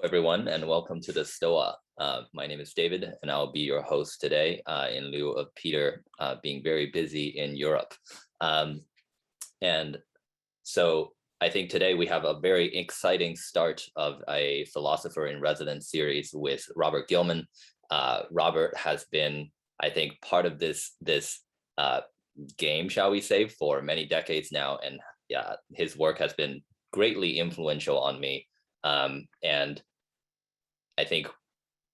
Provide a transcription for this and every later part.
everyone, and welcome to the Stoa. My name is David, and I'll be your host today in lieu of Peter being very busy in Europe. And so I think today we have a very exciting start of a philosopher in residence series with Robert Gilman. Robert has been, I think, part of this game, shall we say, for many decades now, and his work has been greatly influential on me. And I think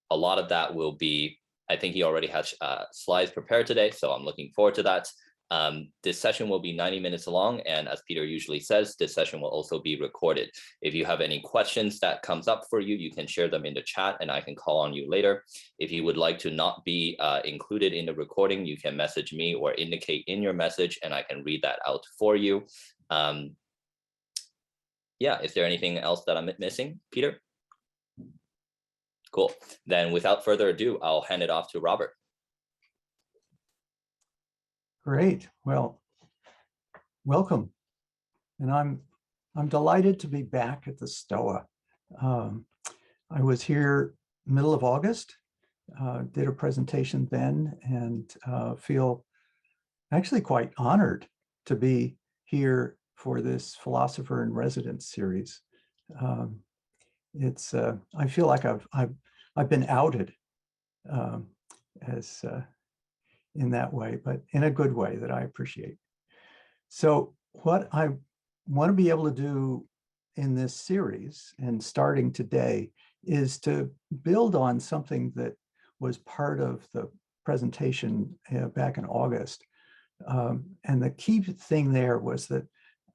a lot of that will be, I think he already has slides prepared today, so I'm looking forward to that. This session will be 90 minutes long, and as Peter usually says, this session will also be recorded. If you have any questions that comes up for you, you can share them in the chat and I can call on you later. If you would like to not be included in the recording, you can message me or indicate in your message and I can read that out for you. Is there anything else that I'm missing, Peter? Cool. Then without further ado, I'll hand it off to Robert. Great. Well, welcome. And I'm delighted to be back at the Stoa. I was here middle of August, did a presentation then, and feel actually quite honored to be here for this philosopher in residence series. I feel like I've been outed as in that way, but in a good way that I appreciate. So what I want to be able to do in this series, and starting today, is to build on something that was part of the presentation back in August. And the key thing there was that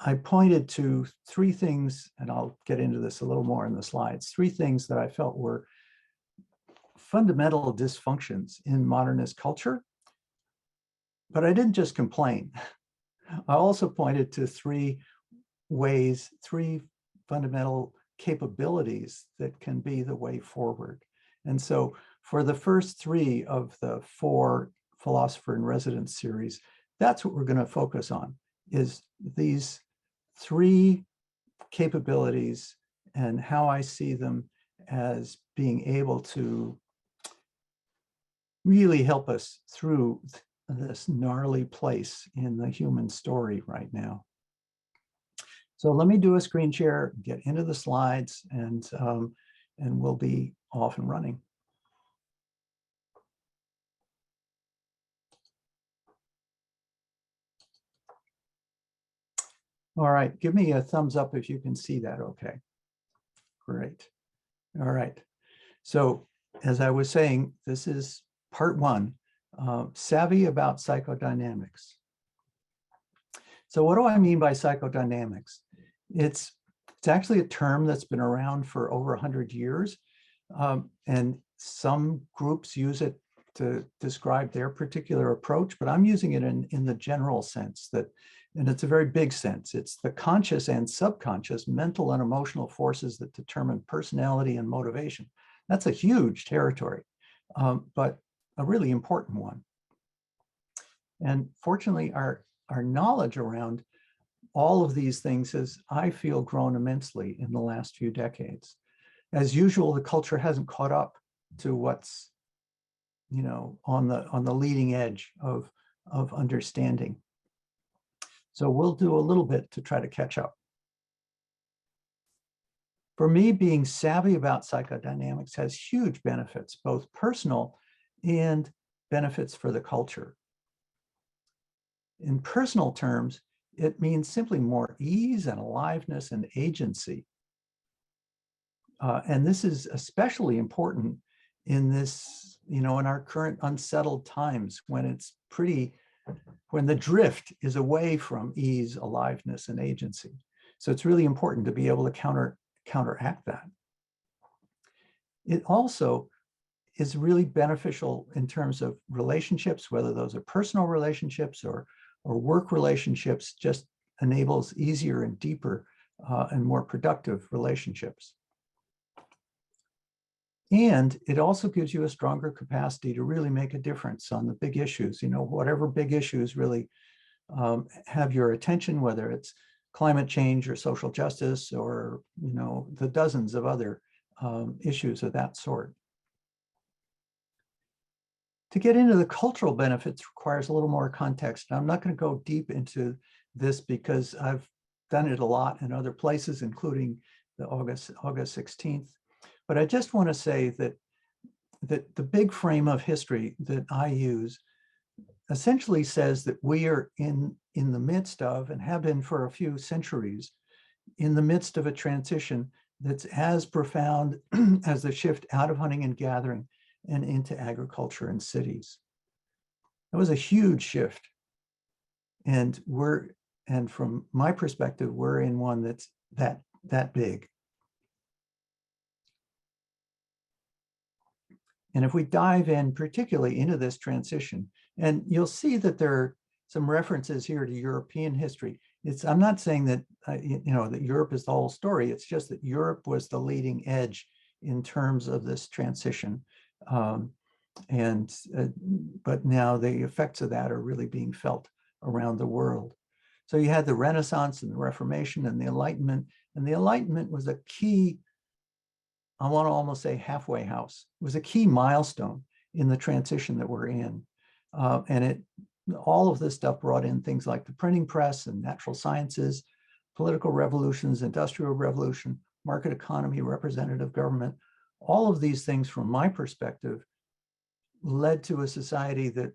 I pointed to three things, and I'll get into this a little more in the slides, three things that I felt were fundamental dysfunctions in modernist culture. But I didn't just complain. I also pointed to three fundamental capabilities that can be the way forward. And so for the first three of the 4 Philosopher in Residence series, that's what we're going to focus on, is these 3 capabilities and how I see them as being able to really help us through this gnarly place in the human story right now. So let me do a screen share, get into the slides, and we'll be off and running. All right, give me a thumbs up if you can see that okay. Great. All right. So as I was saying, this is part 1, savvy about psychodynamics. So what do I mean by psychodynamics? It's actually a term that's been around for over 100 years, and some groups use it to describe their particular approach, but I'm using it in the general sense that, and it's a very big sense. It's the conscious and subconscious mental and emotional forces that determine personality and motivation. That's a huge territory, but a really important one. And fortunately, our knowledge around all of these things has, I feel, grown immensely in the last few decades. As usual, the culture hasn't caught up to what's, on the leading edge of understanding. So we'll do a little bit to try to catch up. For me, being savvy about psychodynamics has huge benefits, both personal and benefits for the culture. In personal terms, it means simply more ease and aliveness and agency. And this is especially important in this, in our current unsettled times when when the drift is away from ease, aliveness, and agency. So it's really important to be able to counteract that. It also is really beneficial in terms of relationships, whether those are personal relationships or work relationships, just enables easier and deeper and more productive relationships. And it also gives you a stronger capacity to really make a difference on the big issues, whatever big issues really have your attention, whether it's climate change or social justice or, the dozens of other issues of that sort. To get into the cultural benefits requires a little more context. And I'm not going to go deep into this because I've done it a lot in other places, including the August 16th. But I just want to say that the big frame of history that I use essentially says that we are in the midst of, and have been for a few centuries, in the midst of a transition that's as profound as the shift out of hunting and gathering and into agriculture and cities. That was a huge shift. And from my perspective, we're in one that's that big. And if we dive in particularly into this transition, and you'll see that there are some references here to European history. I'm not saying that, that Europe is the whole story. It's just that Europe was the leading edge in terms of this transition. But now the effects of that are really being felt around the world. So you had the Renaissance and the Reformation and the Enlightenment. And the Enlightenment was a key, I want to almost say halfway house. It was a key milestone in the transition that we're in. All of this stuff brought in things like the printing press and natural sciences, political revolutions, industrial revolution, market economy, representative government. All of these things, from my perspective, led to a society that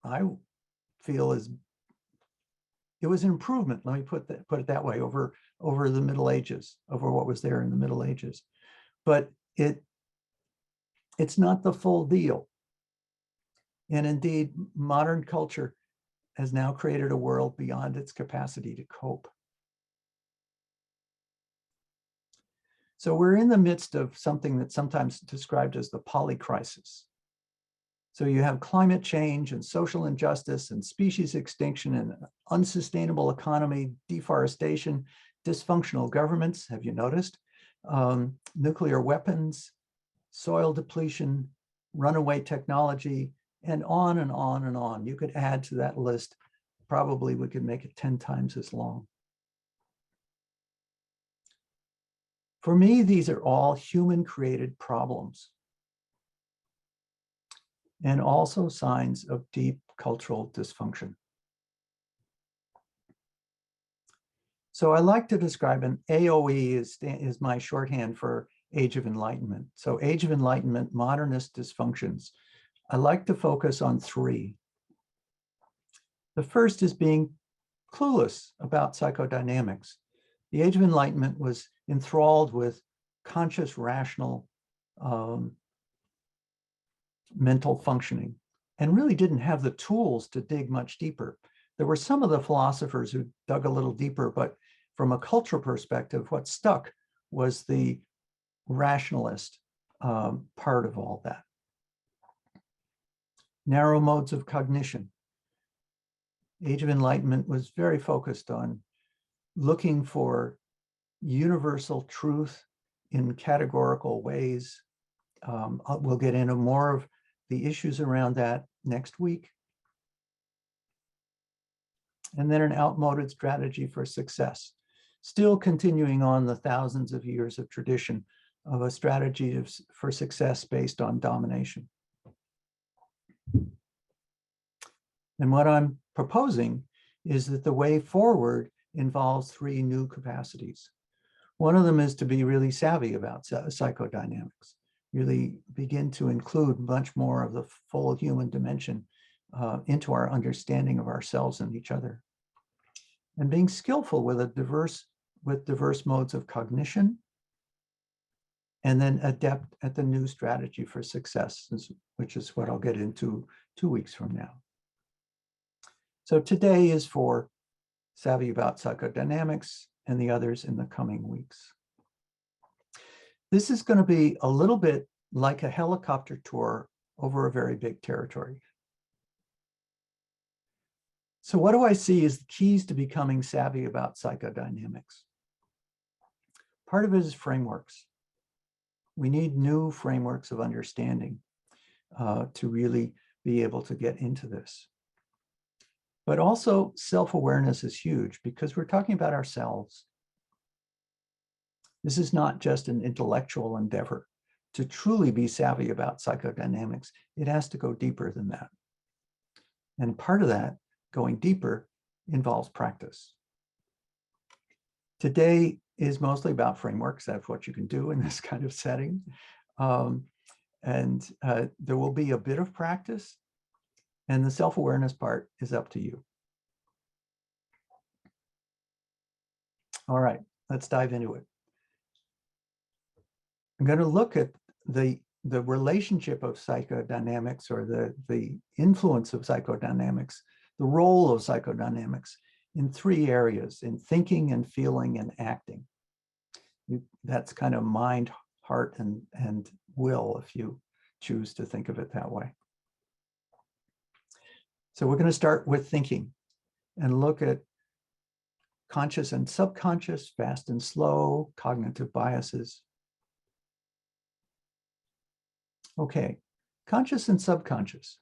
I feel it was an improvement. Let me put it that way, over the Middle Ages, over what was there in the Middle Ages. But it's not the full deal. And indeed, modern culture has now created a world beyond its capacity to cope. So we're in the midst of something that's sometimes described as the polycrisis. So you have climate change and social injustice and species extinction and unsustainable economy, deforestation, dysfunctional governments, have you noticed? Nuclear weapons, soil depletion, runaway technology, and on and on and on. You could add to that list. Probably we could make it 10 times as long. For me, these are all human-created problems, and also signs of deep cultural dysfunction. So I like to describe an AOE is my shorthand for Age of Enlightenment. So Age of Enlightenment, Modernist Dysfunctions. I like to focus on three. The first is being clueless about psychodynamics. The Age of Enlightenment was enthralled with conscious, rational mental functioning, and really didn't have the tools to dig much deeper. There were some of the philosophers who dug a little deeper, but from a cultural perspective, what stuck was the rationalist part of all that. Narrow modes of cognition. Age of Enlightenment was very focused on looking for universal truth in categorical ways. We'll get into more of the issues around that next week. And then an outmoded strategy for success, still continuing on the thousands of years of tradition of a strategy for success based on domination. And what I'm proposing is that the way forward involves three new capacities. One of them is to be really savvy about psychodynamics, really begin to include much more of the full human dimension into our understanding of ourselves and each other. And being skillful with diverse modes of cognition, and then adept at the new strategy for success, which is what I'll get into 2 weeks from now. So today is for savvy about psychodynamics, and the others in the coming weeks. This is going to be a little bit like a helicopter tour over a very big territory. So what do I see as the keys to becoming savvy about psychodynamics? Part of it is frameworks. We need new frameworks of understanding to really be able to get into this. But also self-awareness is huge because we're talking about ourselves. This is not just an intellectual endeavor. To truly be savvy about psychodynamics, it has to go deeper than that. And part of that, going deeper, involves practice. Today is mostly about frameworks. That's what you can do in this kind of setting. There will be a bit of practice, and the self-awareness part is up to you. All right, let's dive into it. I'm going to look at the relationship of psychodynamics, or the influence of psychodynamics, the role of psychodynamics in three areas: in thinking and feeling and acting. That's kind of mind, heart, and will, if you choose to think of it that way. So we're going to start with thinking and look at conscious and subconscious, fast and slow, cognitive biases. Okay, conscious and subconscious.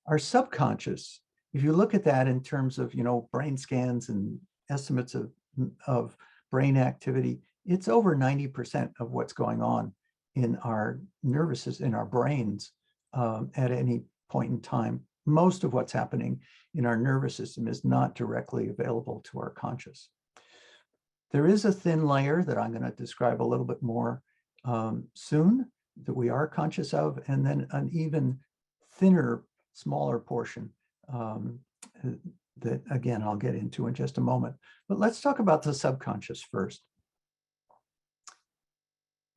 Our subconscious, if you look at that in terms of, brain scans and estimates of brain activity, it's over 90% of what's going on in our nervous system, in our brains at any point in time. Most of what's happening in our nervous system is not directly available to our conscious. There is a thin layer that I'm going to describe a little bit more soon that we are conscious of, and then an even thinner, smaller portion that, again, I'll get into in just a moment. But let's talk about the subconscious first.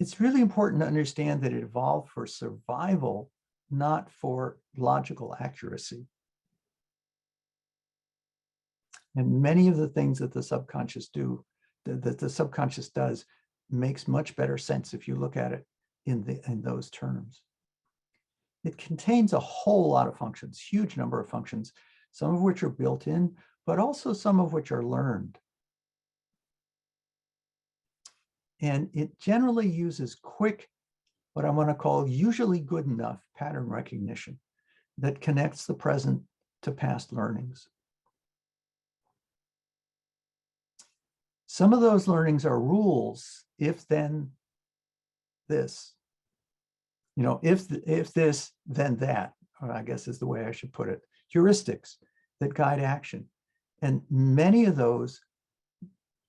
It's really important to understand that it evolved for survival, not for logical accuracy. And many of the things that the subconscious does, makes much better sense if you look at it in those terms. It contains a whole lot of functions, huge number of functions, some of which are built in, but also some of which are learned. And it generally uses quick, what I want to call usually good enough pattern recognition that connects the present to past learnings. Some of those learnings are rules, if then this. If this, then that, or I guess is the way I should put it. Heuristics that guide action. And many of those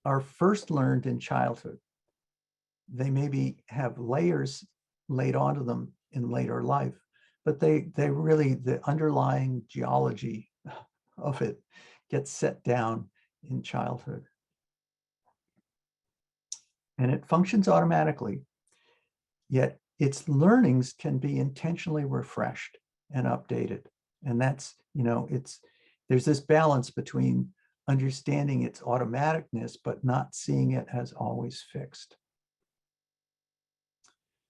are first learned in childhood. They maybe have layers laid onto them in later life, but they really, the underlying geology of it gets set down in childhood. And it functions automatically, yet its learnings can be intentionally refreshed and updated. And that's, there's this balance between understanding its automaticness, but not seeing it as always fixed.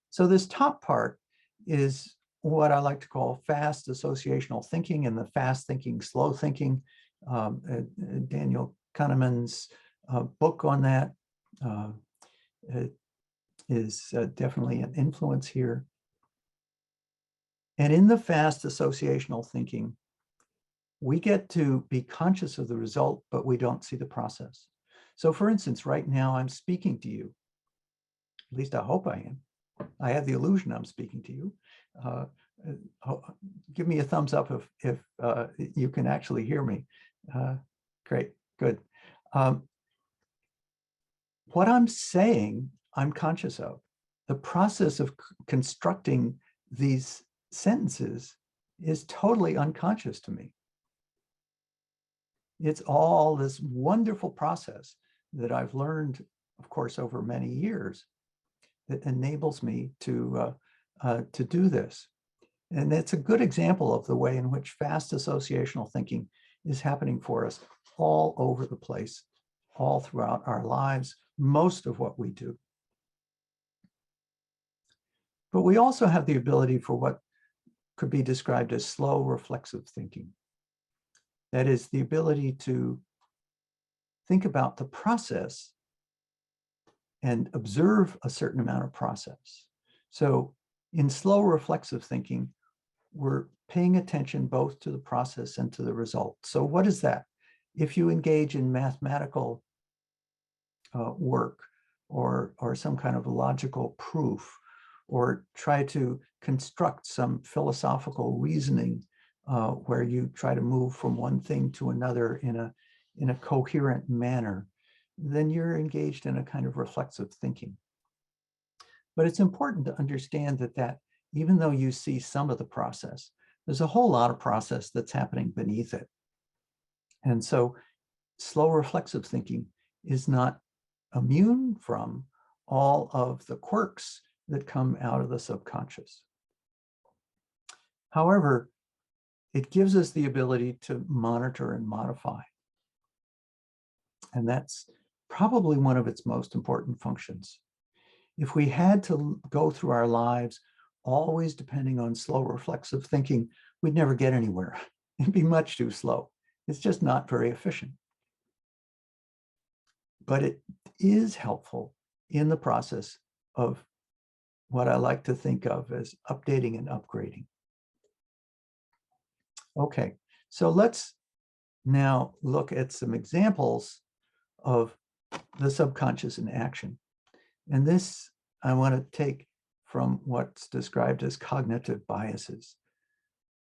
So this top part is what I like to call fast associational thinking, and the fast thinking, slow thinking. Daniel Kahneman's book on that is definitely an influence here. And in the fast associational thinking, we get to be conscious of the result, but we don't see the process. So for instance, right now I'm speaking to you. At least I hope I am. I have the illusion I'm speaking to you. Give me a thumbs up if you can actually hear me. Great, good. What I'm saying, I'm conscious of. The process of constructing these sentences is totally unconscious to me. It's all this wonderful process that I've learned, of course, over many years that enables me to do this. And it's a good example of the way in which fast associational thinking is happening for us all over the place, all throughout our lives, most of what we do. But we also have the ability for what could be described as slow reflexive thinking. That is the ability to think about the process and observe a certain amount of process. So in slow reflexive thinking, we're paying attention both to the process and to the result. So what is that? If you engage in mathematical work, or some kind of logical proof, or try to construct some philosophical reasoning where you try to move from one thing to another in a coherent manner, then you're engaged in a kind of reflexive thinking. But it's important to understand that even though you see some of the process, there's a whole lot of process that's happening beneath it. And so slow reflexive thinking is not immune from all of the quirks that come out of the subconscious. However, it gives us the ability to monitor and modify. And that's probably one of its most important functions. If we had to go through our lives always depending on slow reflexive thinking, we'd never get anywhere. It'd be much too slow. It's just not very efficient. But it is helpful in the process of what I like to think of as updating and upgrading. Okay, so let's now look at some examples of the subconscious in action. And this I want to take from what's described as cognitive biases,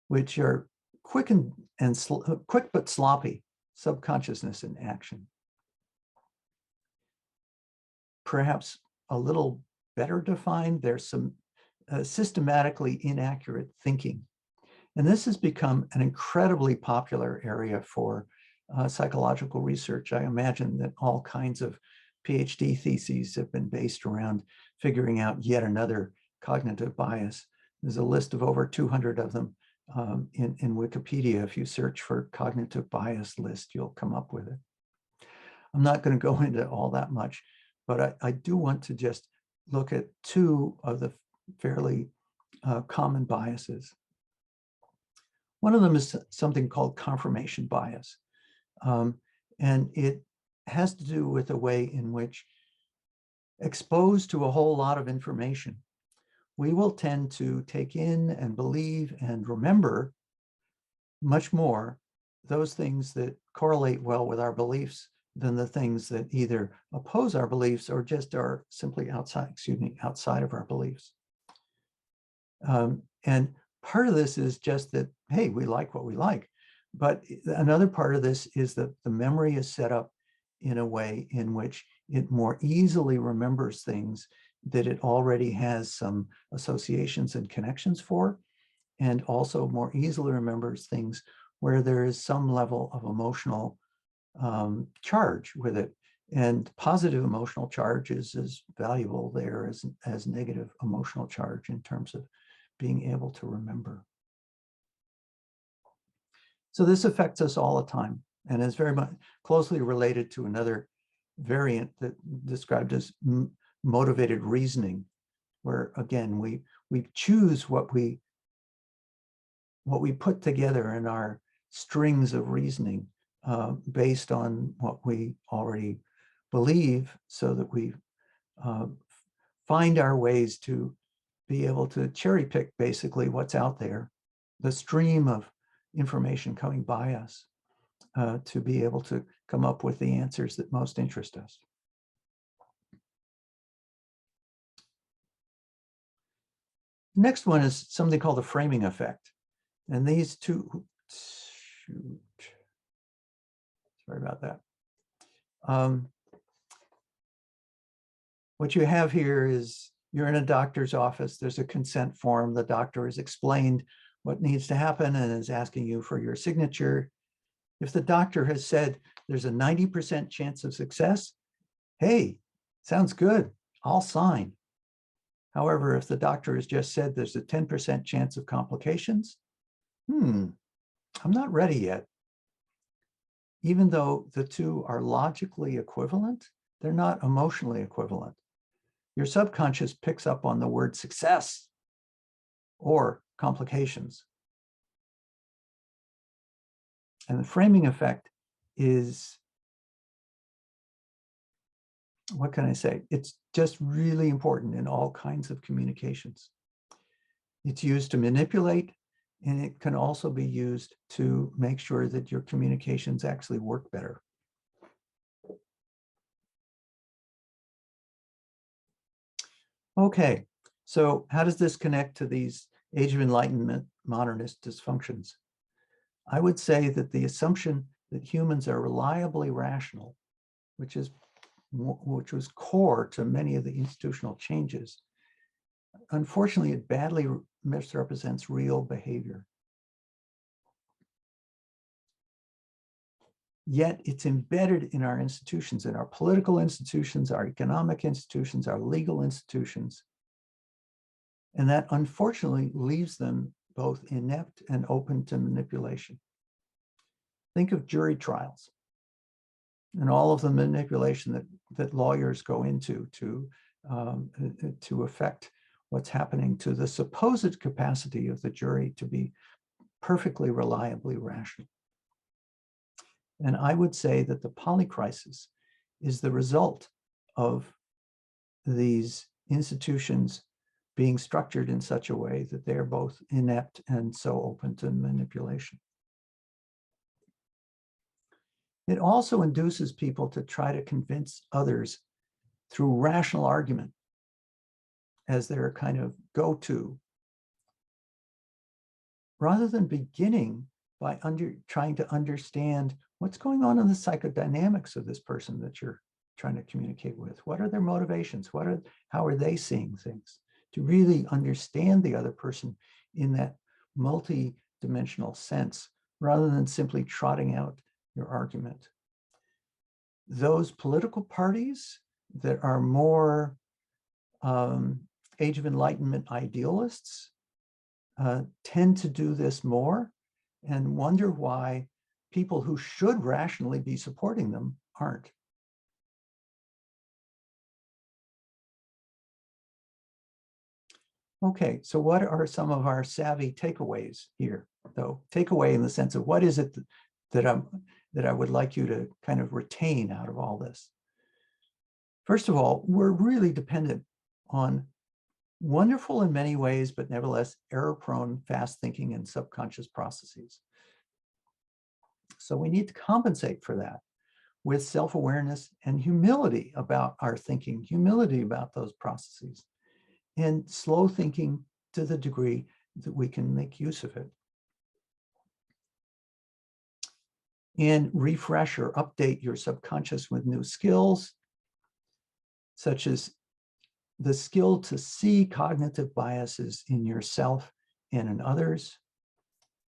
which are quick but sloppy subconsciousness in action. Perhaps a little better defined, there's some systematically inaccurate thinking. And this has become an incredibly popular area for psychological research. I imagine that all kinds of PhD theses have been based around figuring out yet another cognitive bias. There's a list of over 200 of them in Wikipedia. If you search for cognitive bias list, you'll come up with it. I'm not going to go into all that much, but I do want to just look at two of the fairly common biases. One of them is something called confirmation bias. And it has to do with the way in which, exposed to a whole lot of information, we will tend to take in and believe and remember much more those things that correlate well with our beliefs than the things that either oppose our beliefs or just are simply outside of our beliefs. And part of this is just that, hey, we like what we like. But another part of this is that the memory is set up in a way in which it more easily remembers things that it already has some associations and connections for, and also more easily remembers things where there is some level of emotional charge with it. And positive emotional charge is as valuable there as negative emotional charge in terms of being able to remember. So this affects us all the time and is very much closely related to another variant that described as motivated reasoning, where again, we choose what we put together in our strings of reasoning based on what we already believe, so that we find our ways to be able to cherry pick basically what's out there, the stream of information coming by us, to be able to come up with the answers that most interest us. Next one is something called the framing effect. And these two, sorry about that. What you have here is you're in a doctor's office, there's a consent form, the doctor has explained what needs to happen and is asking you for your signature. If the doctor has said there's a 90% chance of success, hey, sounds good, I'll sign. However, if the doctor has just said there's a 10% chance of complications, I'm not ready yet. Even though the two are logically equivalent, they're not emotionally equivalent. Your subconscious picks up on the word success or complications. And the framing effect is, what can I say? It's just really important in all kinds of communications. It's used to manipulate, and it can also be used to make sure that your communications actually work better. Okay, so how does this connect to these Age of Enlightenment modernist dysfunctions? I would say that the assumption that humans are reliably rational, which was core to many of the institutional changes, unfortunately, it badly misrepresents real behavior. Yet it's embedded in our institutions, in our political institutions, our economic institutions, our legal institutions. And that unfortunately leaves them both inept and open to manipulation. Think of jury trials and all of the manipulation that lawyers go into to affect what's happening to the supposed capacity of the jury to be perfectly reliably rational. And I would say that the polycrisis is the result of these institutions being structured in such a way that they are both inept and so open to manipulation. It also induces people to try to convince others through rational argument as their kind of go-to, rather than beginning by trying to understand what's going on in the psychodynamics of this person that you're trying to communicate with. What are their motivations? How are they seeing things? To really understand the other person in that multi-dimensional sense, rather than simply trotting out your argument. Those political parties that are more Age of Enlightenment idealists tend to do this more and wonder why people who should rationally be supporting them aren't. Okay, so what are some of our savvy takeaways here, though? Takeaway in the sense of what is it that I would like you to kind of retain out of all this? First of all, we're really dependent on wonderful in many ways, but nevertheless error-prone, fast thinking and subconscious processes. So we need to compensate for that with self-awareness and humility about our thinking, humility about those processes, and slow thinking to the degree that we can make use of it. And refresh or update your subconscious with new skills, such as the skill to see cognitive biases in yourself and in others,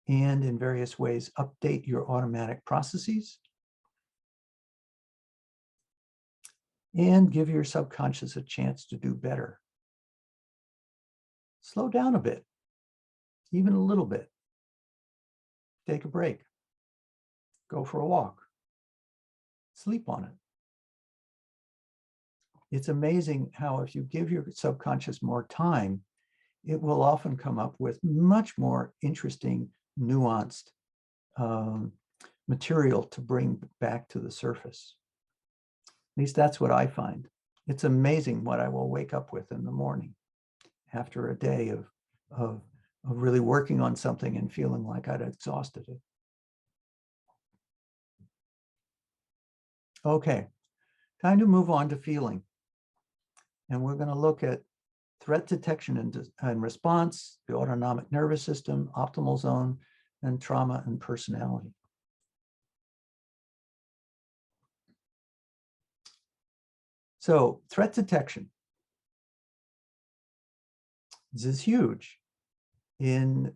and in various ways update your automatic processes, and give your subconscious a chance to do better. Slow down a bit, even a little bit. Take a break. Go for a walk. Sleep on it. It's amazing how if you give your subconscious more time, it will often come up with much more interesting, nuanced material to bring back to the surface. At least that's what I find. It's amazing what I will wake up with in the morning after a day of really working on something and feeling like I'd exhausted it. Okay, time to move on to feeling. And we're going to look at threat detection and response, the autonomic nervous system, optimal zone, and trauma and personality. So threat detection. This is huge in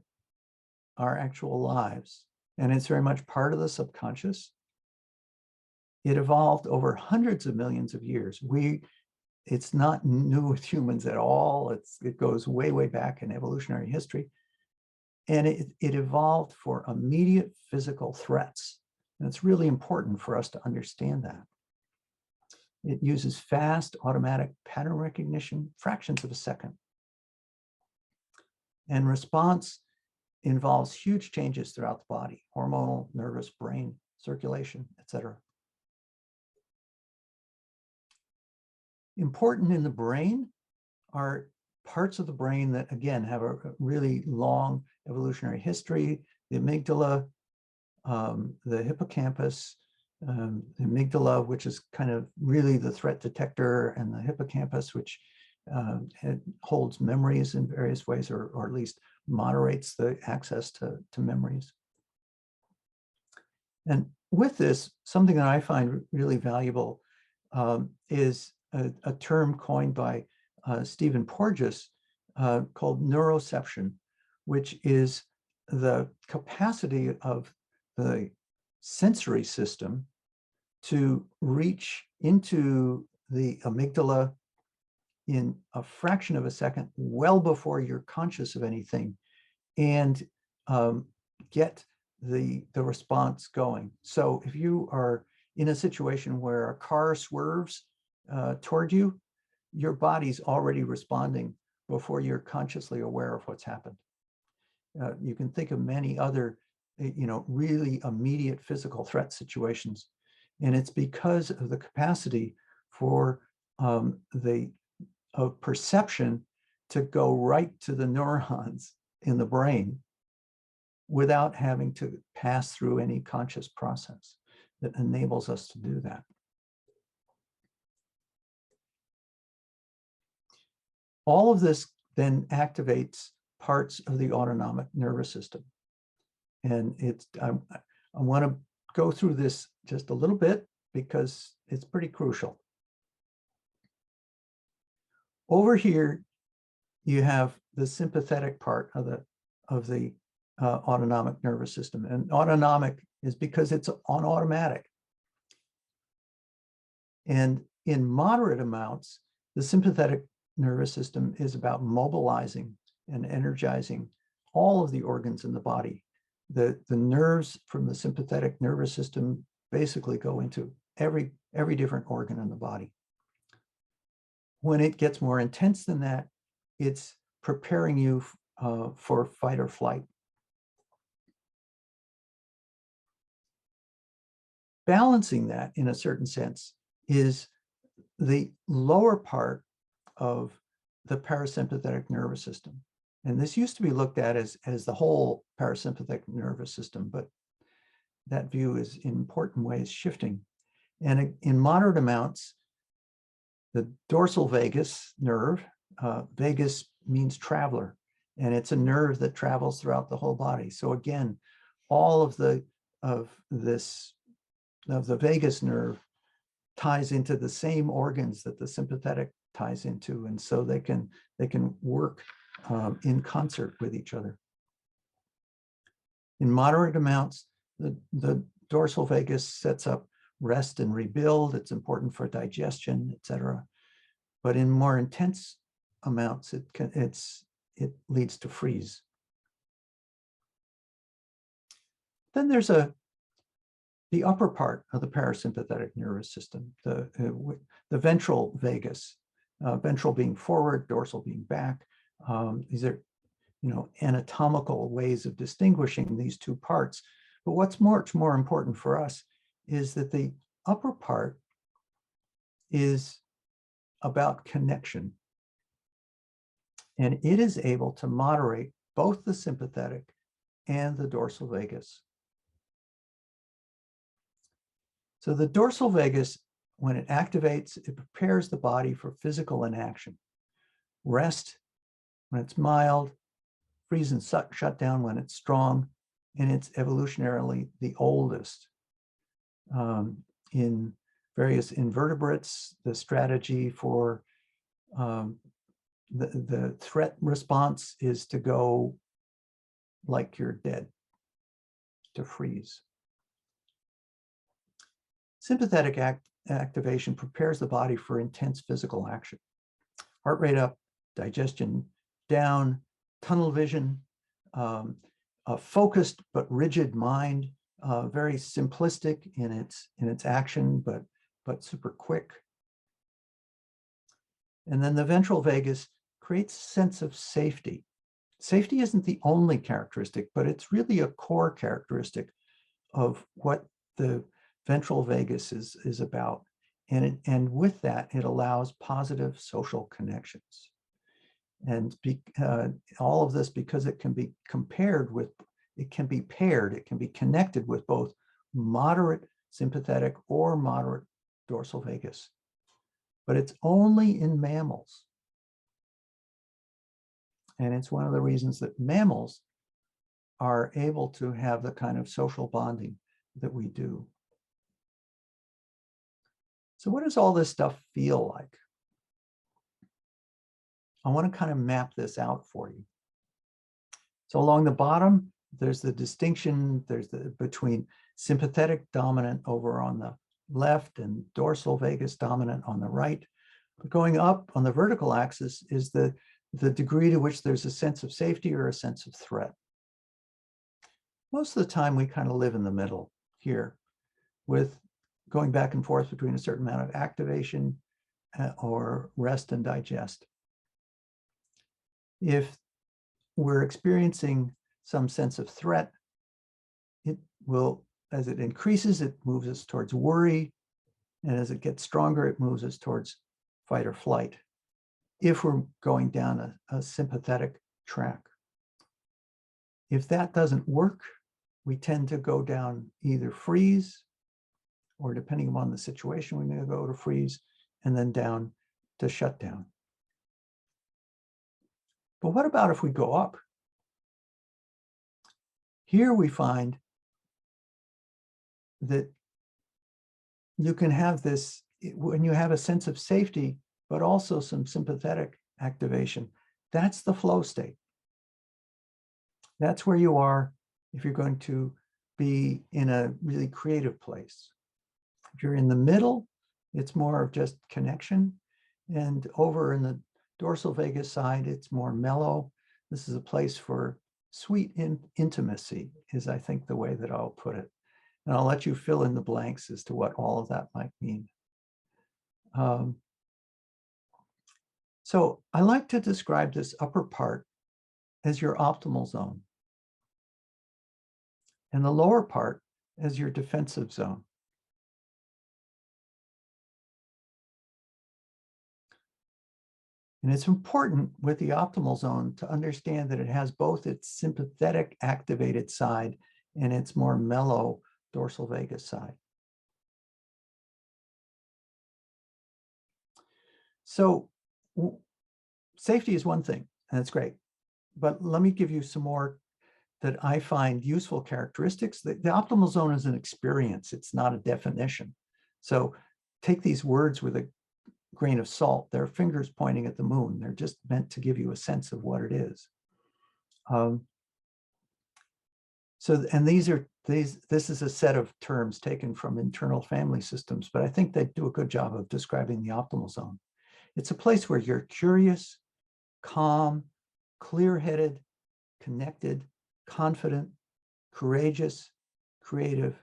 our actual lives, and it's very much part of the subconscious. It evolved over hundreds of millions of years. It's not new with humans at all. It goes way, way back in evolutionary history. And it evolved for immediate physical threats. And it's really important for us to understand that. It uses fast automatic pattern recognition, fractions of a second. And response involves huge changes throughout the body, hormonal, nervous, brain, circulation, etc. Important in the brain are parts of the brain that, again, have a really long evolutionary history: the amygdala, the hippocampus, the amygdala, which is kind of really the threat detector, and the hippocampus, which It holds memories in various ways, or at least moderates the access to memories. And with this, something that I find really valuable is a term coined by Stephen Porges called Neuroseption, which is the capacity of the sensory system to reach into the amygdala in a fraction of a second, well before you're conscious of anything, and get the response going. So if you are in a situation where a car swerves toward you, your body's already responding before you're consciously aware of what's happened. You can think of many other, really immediate physical threat situations. And it's because of the capacity for the perception to go right to the neurons in the brain without having to pass through any conscious process that enables us to do that. All of this then activates parts of the autonomic nervous system. And I want to go through this just a little bit because it's pretty crucial. Over here, you have the sympathetic part of the autonomic nervous system. And autonomic is because it's on automatic. And in moderate amounts, the sympathetic nervous system is about mobilizing and energizing all of the organs in the body. The nerves from the sympathetic nervous system basically go into every different organ in the body. When it gets more intense than that, it's preparing you for fight or flight. Balancing that, in a certain sense, is the lower part of the parasympathetic nervous system. And this used to be looked at as the whole parasympathetic nervous system, but that view is in important ways shifting. And in moderate amounts, the dorsal vagus nerve, vagus means traveler, and it's a nerve that travels throughout the whole body. So again, all of the vagus nerve ties into the same organs that the sympathetic ties into, and so they can work in concert with each other. In moderate amounts, the dorsal vagus sets up rest and rebuild. It's important for digestion, etc. But in more intense amounts, it leads to freeze. Then there's the upper part of the parasympathetic nervous system, the ventral vagus, ventral being forward, dorsal being back. These are, anatomical ways of distinguishing these two parts. But what's much more important for us is that the upper part is about connection. And it is able to moderate both the sympathetic and the dorsal vagus. So the dorsal vagus, when it activates, it prepares the body for physical inaction. Rest when it's mild, freeze and shut down when it's strong, and it's evolutionarily the oldest. In various invertebrates, the strategy for the threat response is to go like you're dead, to freeze. Sympathetic activation prepares the body for intense physical action. Heart rate up, digestion down, tunnel vision, a focused but rigid mind, very simplistic in its action, but super quick. And then the ventral vagus creates a sense of safety. Safety isn't the only characteristic, but it's really a core characteristic of what the ventral vagus is about. And with that, it allows positive social connections. And all of this because it can be paired, it can be connected with both moderate sympathetic or moderate dorsal vagus. But it's only in mammals And it's one of the reasons that mammals are able to have the kind of social bonding that we do. So what does all this stuff feel like? I want to kind of map this out for you. So along the bottom, there's the distinction, between sympathetic dominant over on the left and dorsal vagus dominant on the right. But going up on the vertical axis is the degree to which there's a sense of safety or a sense of threat. Most of the time, we kind of live in the middle here, with going back and forth between a certain amount of activation or rest and digest. If we're experiencing some sense of threat, it will, as it increases, it moves us towards worry. And as it gets stronger, it moves us towards fight or flight, if we're going down a sympathetic track. If that doesn't work, we tend to go down either freeze, or depending upon the situation, we may go to freeze and then down to shutdown. But what about if we go up? Here we find that you can have this when you have a sense of safety, but also some sympathetic activation. That's the flow state. That's where you are if you're going to be in a really creative place. If you're in the middle, it's more of just connection. And over in the dorsal vagus side, it's more mellow. This is a place for sweet intimacy, is I think the way that I'll put it. And I'll let you fill in the blanks as to what all of that might mean. So I like to describe this upper part as your optimal zone, and the lower part as your defensive zone. And it's important with the optimal zone to understand that it has both its sympathetic activated side and its more mellow dorsal vagus side. So safety is one thing, and that's great. But let me give you some more that I find useful characteristics. The optimal zone is an experience. It's not a definition. So take these words with a grain of salt. They're fingers pointing at the moon. They're just meant to give you a sense of what it is. And this is a set of terms taken from internal family systems, but I think they do a good job of describing the optimal zone. It's a place where you're curious, calm, clear-headed, connected, confident, courageous, creative,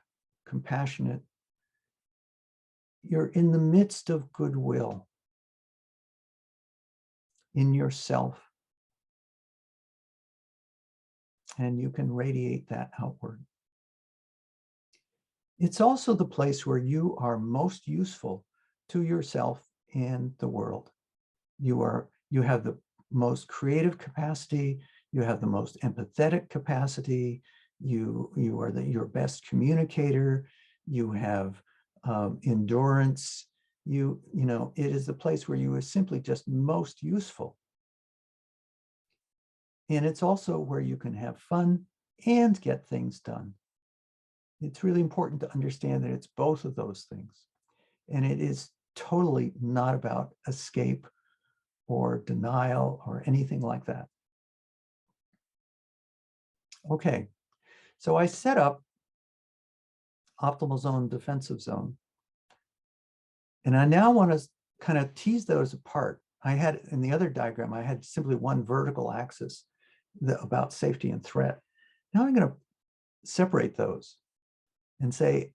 compassionate. You're in the midst of goodwill in yourself, and you can radiate that outward. It's also the place where you are most useful to yourself and the world. You have the most creative capacity, you have the most empathetic capacity, you are your best communicator, you have endurance, it is the place where you are simply just most useful. And it's also where you can have fun and get things done. It's really important to understand that it's both of those things. And it is totally not about escape or denial or anything like that. Okay, so I set up optimal zone, defensive zone. And I now want to kind of tease those apart. I had, in the other diagram, I had simply one vertical axis about safety and threat. Now I'm going to separate those and say,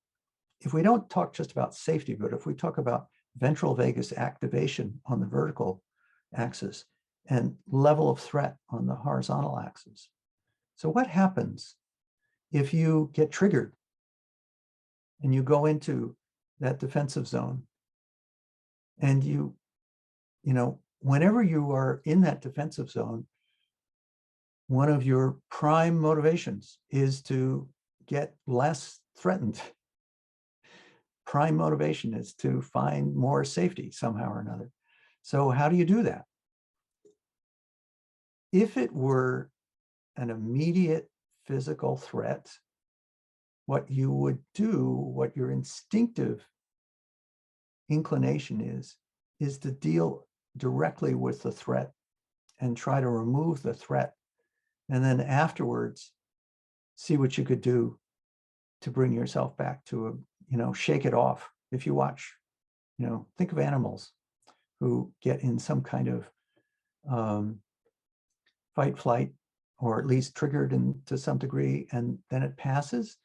if we don't talk just about safety, but if we talk about ventral vagus activation on the vertical axis and level of threat on the horizontal axis. So what happens if you get triggered and you go into that defensive zone and whenever you are in that defensive zone, one of your prime motivations is to get less threatened. Prime motivation is to find more safety somehow or another. So how do you do that? if it were an immediate physical threat, what you would do, what your instinctive inclination is to deal directly with the threat and try to remove the threat. And then afterwards, see what you could do to bring yourself back to shake it off. If you watch, think of animals who get in some kind of fight, flight, or at least triggered to some degree, and then it passes,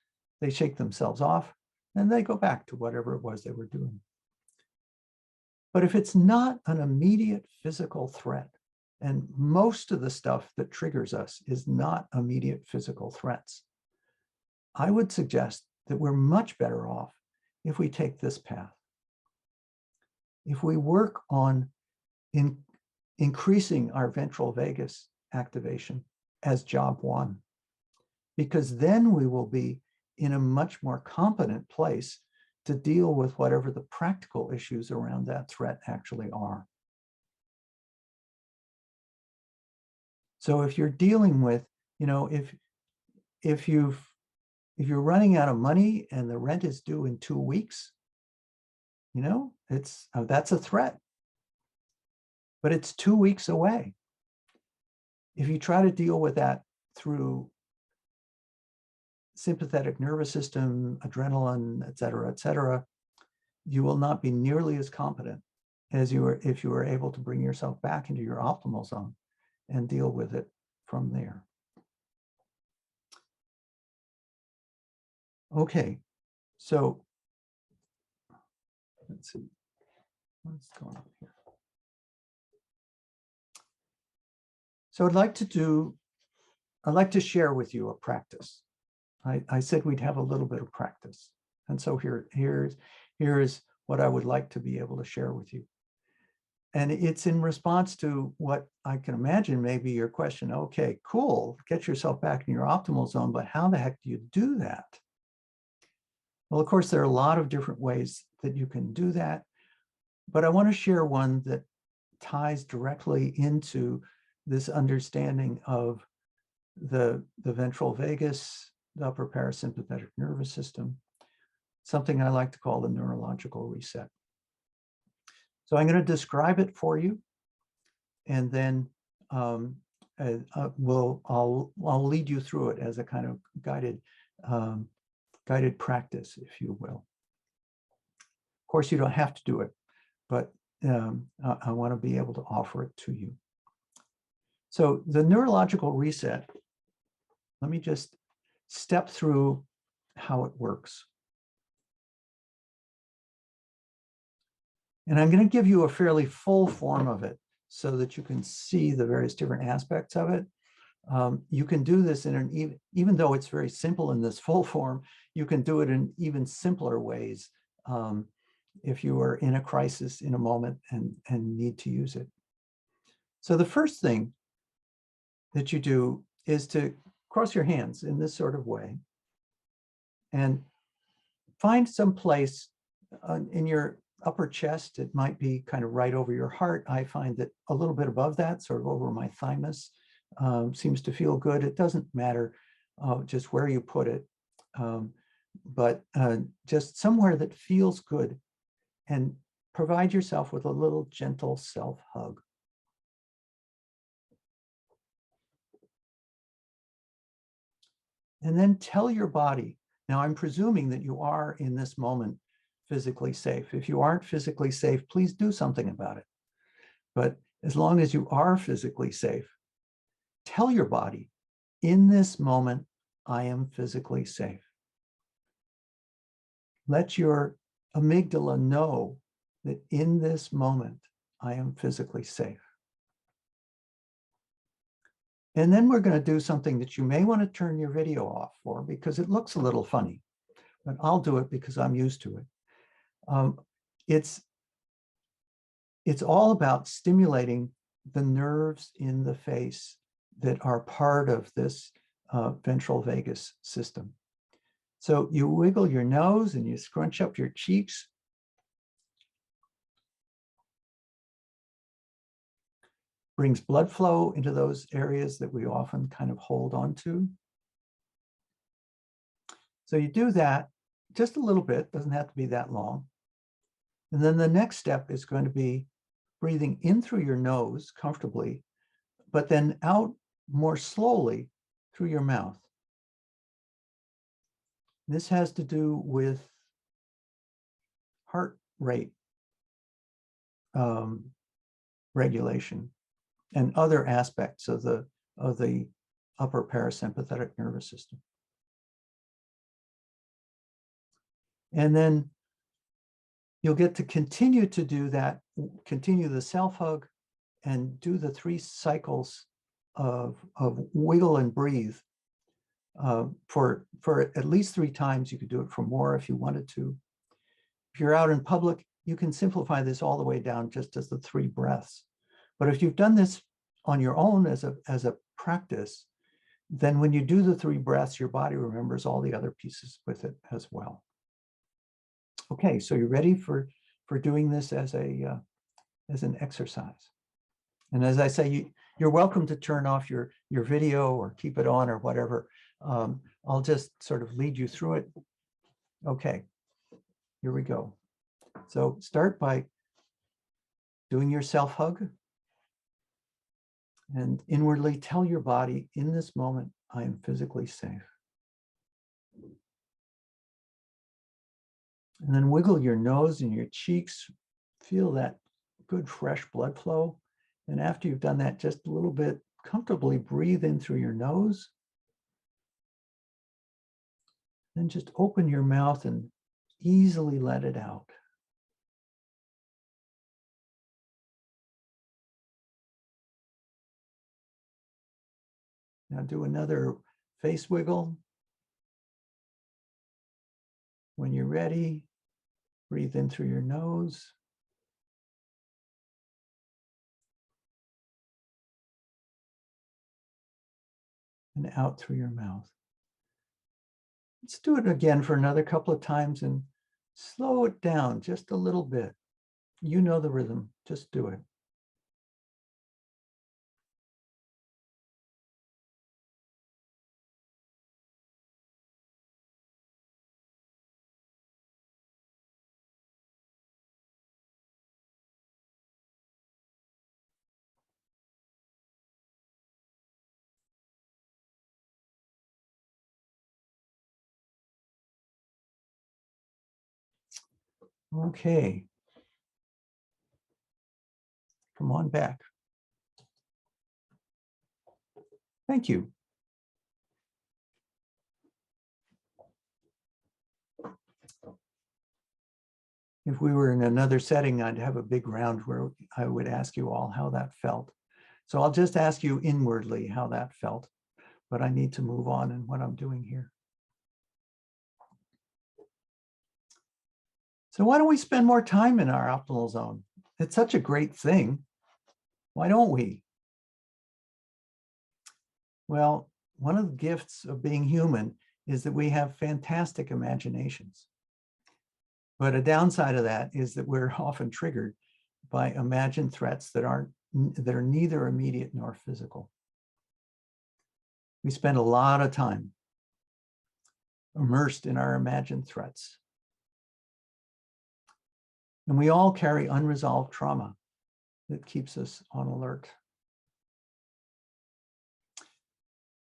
they shake themselves off, and they go back to whatever it was they were doing. But if it's not an immediate physical threat, and most of the stuff that triggers us is not immediate physical threats, I would suggest that we're much better off if we take this path. If we work on increasing our ventral vagus activation as job one, because then we will be in a much more competent place to deal with whatever the practical issues around that threat actually are. So if you're dealing with, if you're running out of money and the rent is due in 2 weeks, that's a threat, but it's 2 weeks away. If you try to deal with that through sympathetic nervous system, adrenaline, et cetera, you will not be nearly as competent as if you were able to bring yourself back into your optimal zone and deal with it from there. Okay, so let's see what's going on here. So I'd like to share with you a practice. I said we'd have a little bit of practice. And so here's what I would like to be able to share with you. And it's in response to what I can imagine may be your question. Okay, cool, get yourself back in your optimal zone, but how the heck do you do that? Well, of course, there are a lot of different ways that you can do that, but I want to share one that ties directly into this understanding of the ventral vagus, the upper parasympathetic nervous system, something I like to call the neurological reset. So I'm going to describe it for you, and then I'll lead you through it as a kind of guided practice, if you will. Of course, you don't have to do it, but I want to be able to offer it to you. So the neurological reset, let me just step through how it works. And I'm going to give you a fairly full form of it so that you can see the various different aspects of it. You can do this in even though it's very simple in this full form, you can do it in even simpler ways if you are in a crisis in a moment and need to use it. So the first thing that you do is to cross your hands in this sort of way and find some place in your upper chest. It might be kind of right over your heart. I find that a little bit above that, sort of over my thymus, seems to feel good. It doesn't matter just where you put it, but just somewhere that feels good, and provide yourself with a little gentle self-hug. And then tell your body, now I'm presuming that you are in this moment physically safe. If you aren't physically safe, please do something about it. But as long as you are physically safe, tell your body, in this moment, I am physically safe. Let your amygdala know that in this moment, I am physically safe. And then we're going to do something that you may want to turn your video off for because it looks a little funny, but I'll do it because I'm used to it. It's all about stimulating the nerves in the face that are part of this ventral vagus system. So you wiggle your nose and you scrunch up your cheeks. brings blood flow into those areas that we often kind of hold on to. So you do that just a little bit, doesn't have to be that long. And then the next step is going to be breathing in through your nose comfortably, but then out more slowly through your mouth. This has to do with heart rate regulation and other aspects of the upper parasympathetic nervous system. And then you'll get to continue to do that, continue the self-hug and do the 3 cycles of wiggle and breathe for at least 3 times. You could do it for more if you wanted to. If you're out in public, you can simplify this all the way down just as the 3 breaths. But if you've done this on your own as a practice, then when you do the 3 breaths, your body remembers all the other pieces with it as well. Okay, so you're ready for doing this as an exercise. And as I say, you're welcome to turn off your video or keep it on or whatever. I'll just sort of lead you through it. Okay, here we go. So start by doing your self-hug and inwardly tell your body, in this moment, I am physically safe. And then wiggle your nose and your cheeks. Feel that good fresh blood flow. And after you've done that just a little bit, comfortably breathe in through your nose. Then just open your mouth and easily let it out. Now do another face wiggle. When you're ready, breathe in through your nose. And out through your mouth. Let's do it again for another couple of times and slow it down just a little bit. You know the rhythm, just do it. Okay. Come on back. Thank you. If we were in another setting, I'd have a big round where I would ask you all how that felt. So I'll just ask you inwardly how that felt, but I need to move on in what I'm doing here. So why don't we spend more time in our optimal zone? It's such a great thing. Why don't we? Well, one of the gifts of being human is that we have fantastic imaginations. But a downside of that is that we're often triggered by imagined threats that are neither immediate nor physical. We spend a lot of time immersed in our imagined threats. And we all carry unresolved trauma that keeps us on alert.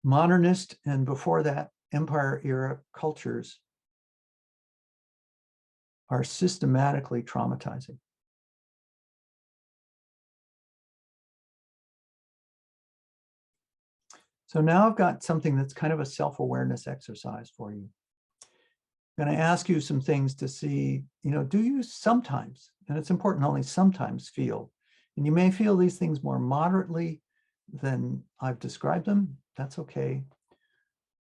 Modernist and before that, Empire era cultures are systematically traumatizing. So now I've got something that's kind of a self-awareness exercise for you. I'm going to ask you some things to see, do you sometimes, and it's important, only sometimes feel, and you may feel these things more moderately than I've described them, that's okay.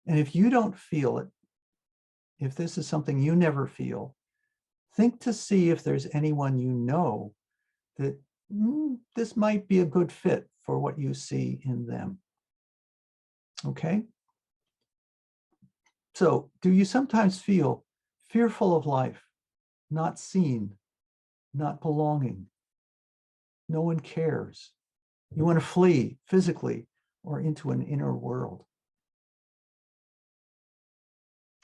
And if you don't feel it, if this is something you never feel, think to see if there's anyone you know that this might be a good fit for what you see in them. Okay? So, do you sometimes feel fearful of life, not seen, not belonging, no one cares, You want to flee physically or into an inner world.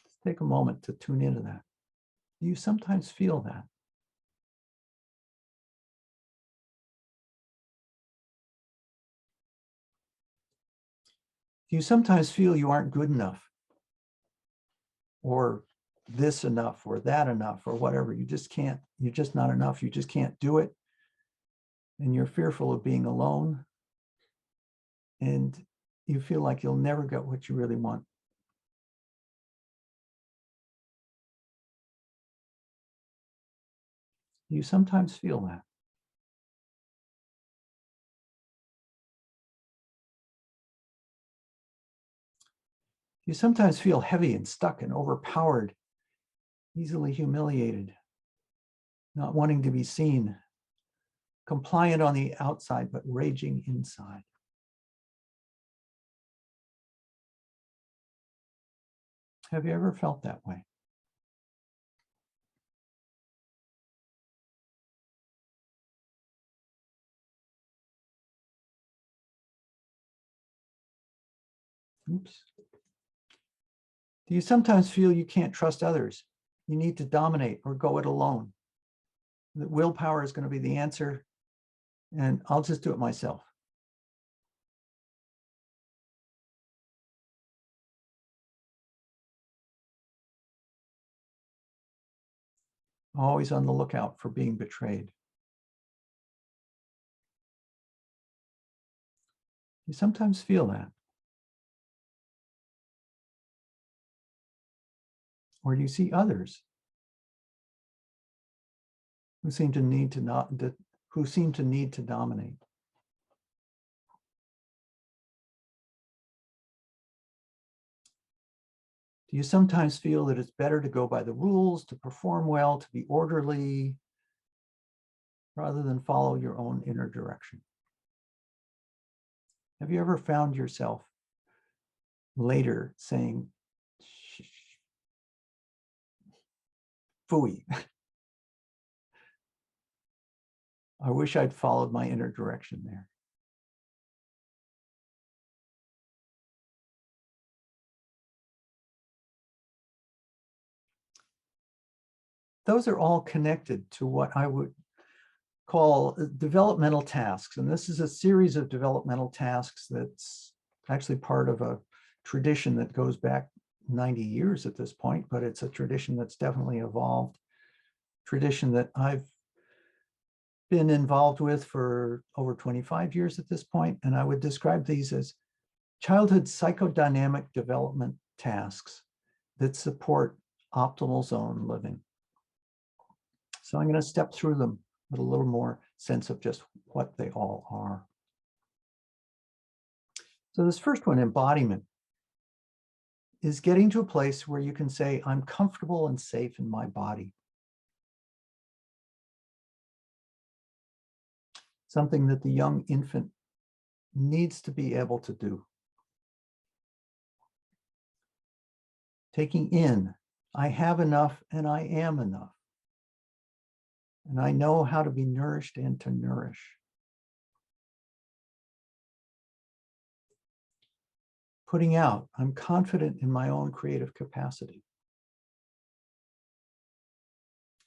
Let's take a moment to tune into that. Do you sometimes feel that? Do you sometimes feel you aren't good enough, or this enough, or that enough, or whatever? You just can't, you're just not enough. You just can't do it. And you're fearful of being alone. And you feel like you'll never get what you really want. You sometimes feel that. You sometimes feel heavy and stuck and overpowered, easily humiliated, not wanting to be seen, compliant on the outside, but raging inside. Have you ever felt that way? Oops. Do you sometimes feel you can't trust others? You need to dominate or go it alone. That willpower is going to be the answer, and I'll just do it myself. Always on the lookout for being betrayed. You sometimes feel that. Or do you see others who seem to need to dominate? Do you sometimes feel that it's better to go by the rules, to perform well, to be orderly, rather than follow your own inner direction? Have you ever found yourself later saying, phooey, I wish I'd followed my inner direction there? Those are all connected to what I would call developmental tasks. And this is a series of developmental tasks that's actually part of a tradition that goes back 90 years at this point, but it's a tradition that's definitely evolved. Tradition that I've been involved with for over 25 years at this point, and I would describe these as childhood psychodynamic development tasks that support optimal zone living. So I'm going to step through them with a little more sense of just what they all are. So this first one, embodiment, is getting to a place where you can say, I'm comfortable and safe in my body. Something that the young infant needs to be able to do. Taking in, I have enough and I am enough. And I know how to be nourished and to nourish. Putting out, I'm confident in my own creative capacity.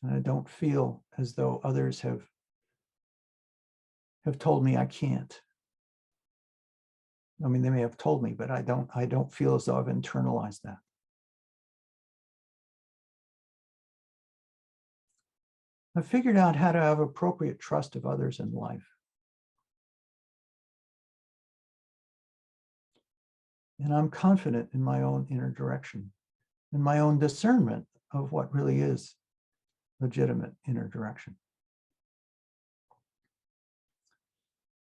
And I don't feel as though others have told me I can't. I mean, they may have told me, but I don't feel as though I've internalized that. I've figured out how to have appropriate trust of others in life. And I'm confident in my own inner direction, in my own discernment of what really is legitimate inner direction.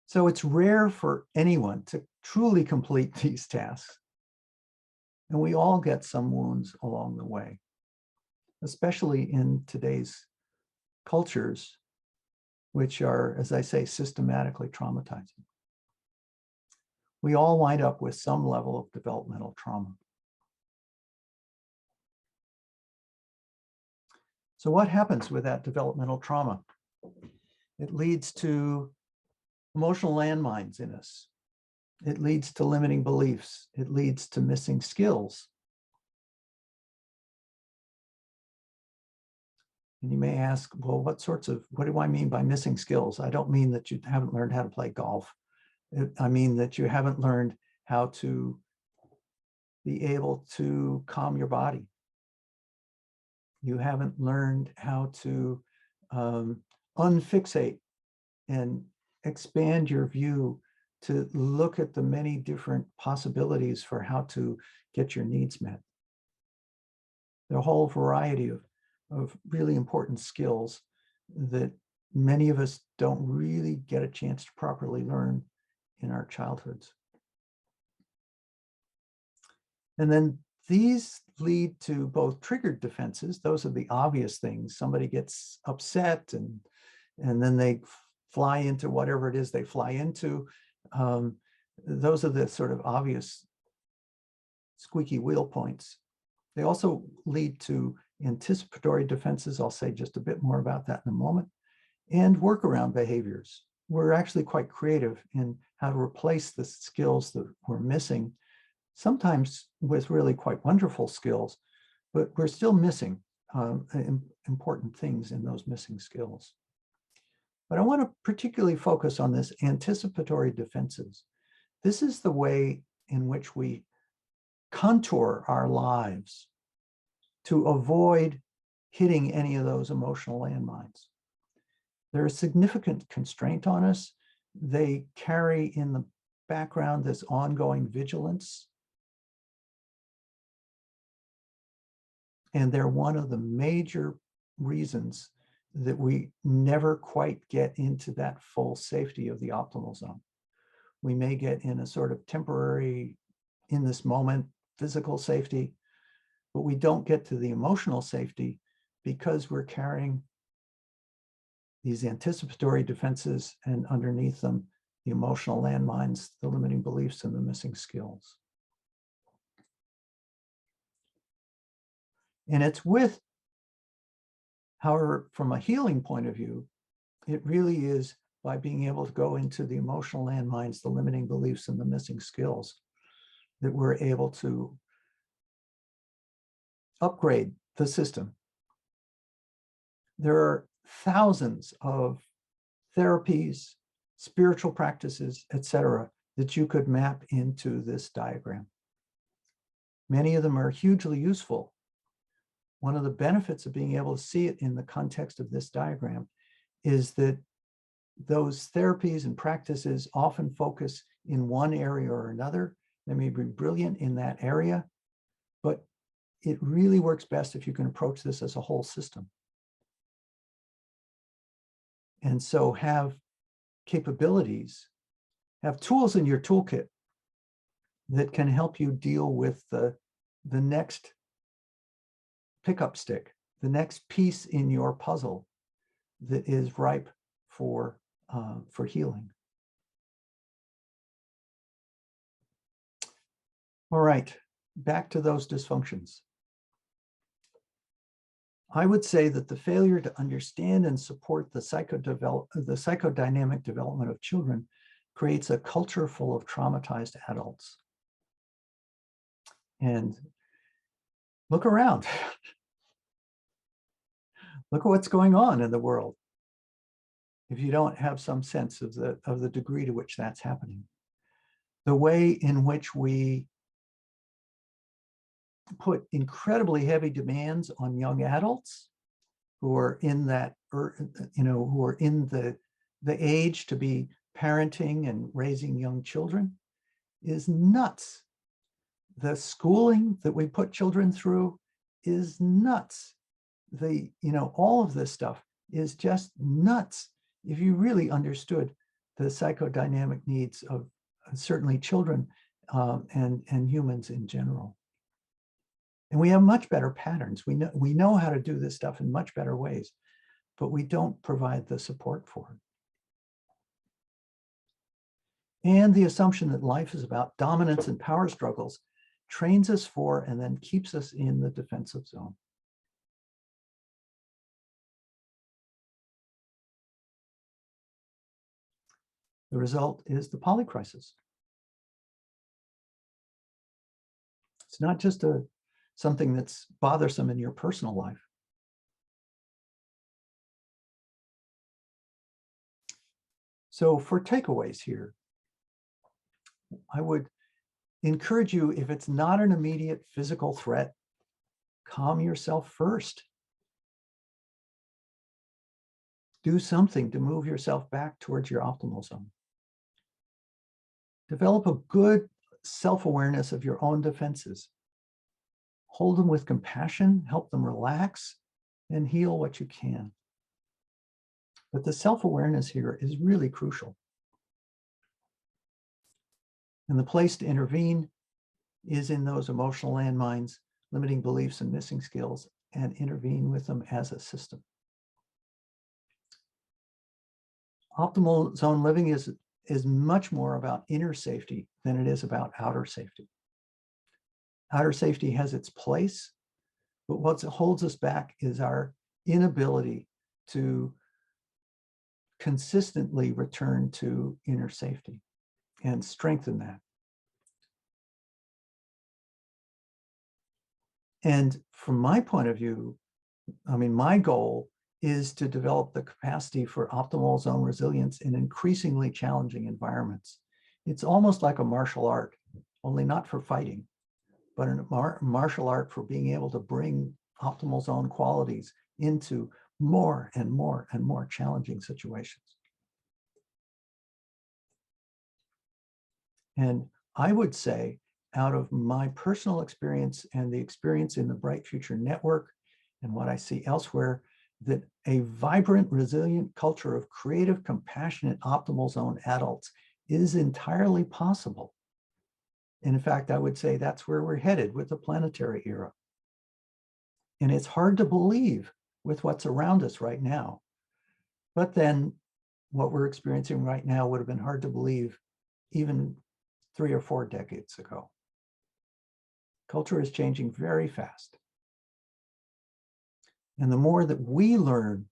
So it's rare for anyone to truly complete these tasks. And we all get some wounds along the way, especially in today's cultures, which are, as I say, systematically traumatizing. We all wind up with some level of developmental trauma. So what happens with that developmental trauma? It leads to emotional landmines in us. It leads to limiting beliefs. It leads to missing skills. And you may ask, well, what do I mean by missing skills? I don't mean that you haven't learned how to play golf. I mean that you haven't learned how to be able to calm your body. You haven't learned how to unfixate and expand your view to look at the many different possibilities for how to get your needs met. There are a whole variety of really important skills that many of us don't really get a chance to properly learn in our childhoods. And then these lead to both triggered defenses. Those are the obvious things. Somebody gets upset and then they fly into whatever it is they fly into. Those are the sort of obvious squeaky wheel points. They also lead to anticipatory defenses. I'll say just a bit more about that in a moment. And workaround behaviors. We're actually quite creative in how to replace the skills that we're missing, sometimes with really quite wonderful skills, but we're still missing important things in those missing skills. But I want to particularly focus on this anticipatory defenses. This is the way in which we contour our lives to avoid hitting any of those emotional landmines. They're a significant constraint on us. They carry in the background this ongoing vigilance. And they're one of the major reasons that we never quite get into that full safety of the optimal zone. We may get in a sort of temporary, in this moment, physical safety, but we don't get to the emotional safety because we're carrying these anticipatory defenses and underneath them, the emotional landmines, the limiting beliefs, and the missing skills. And it's with, however, from a healing point of view, it really is by being able to go into the emotional landmines, the limiting beliefs, and the missing skills that we're able to upgrade the system. There are thousands of therapies, spiritual practices, etc., that you could map into this diagram. Many of them are hugely useful. One of the benefits of being able to see it in the context of this diagram is that those therapies and practices often focus in one area or another. They may be brilliant in that area, but it really works best if you can approach this as a whole system. And so have capabilities, have tools in your toolkit that can help you deal with the next pickup stick, the next piece in your puzzle that is ripe for healing. All right, back to those dysfunctions. I would say that the failure to understand and support the psychodynamic development of children creates a culture full of traumatized adults. And look around. Look at what's going on in the world if you don't have some sense of the degree to which that's happening. The way in which we put incredibly heavy demands on young adults who are in that, who are in the age to be parenting and raising young children is nuts. The schooling that we put children through is nuts. All of this stuff is just nuts if you really understood the psychodynamic needs of certainly children and humans in general. And we have much better patterns. We know how to do this stuff in much better ways, but we don't provide the support for it. And the assumption that life is about dominance and power struggles trains us for and then keeps us in the defensive zone. The result is the polycrisis. It's not just something that's bothersome in your personal life. So for takeaways here, I would encourage you, if it's not an immediate physical threat, calm yourself first. Do something to move yourself back towards your optimal zone. Develop a good self-awareness of your own defenses. Hold them with compassion, help them relax, and heal what you can. But the self-awareness here is really crucial. And the place to intervene is in those emotional landmines, limiting beliefs and missing skills, and intervene with them as a system. Optimal zone living is much more about inner safety than it is about outer safety. Outer safety has its place, but what holds us back is our inability to consistently return to inner safety and strengthen that. And from my point of view, I mean, my goal is to develop the capacity for optimal zone resilience in increasingly challenging environments. It's almost like a martial art, only not for fighting, but a martial art for being able to bring optimal zone qualities into more and more and more challenging situations. And I would say, out of my personal experience and the experience in the Bright Future Network and what I see elsewhere, that a vibrant, resilient culture of creative, compassionate, optimal zone adults is entirely possible. And in fact, I would say that's where we're headed with the planetary era. And it's hard to believe with what's around us right now. But then what we're experiencing right now would have been hard to believe even 3 or 4 decades ago. Culture is changing very fast. And the more that we learn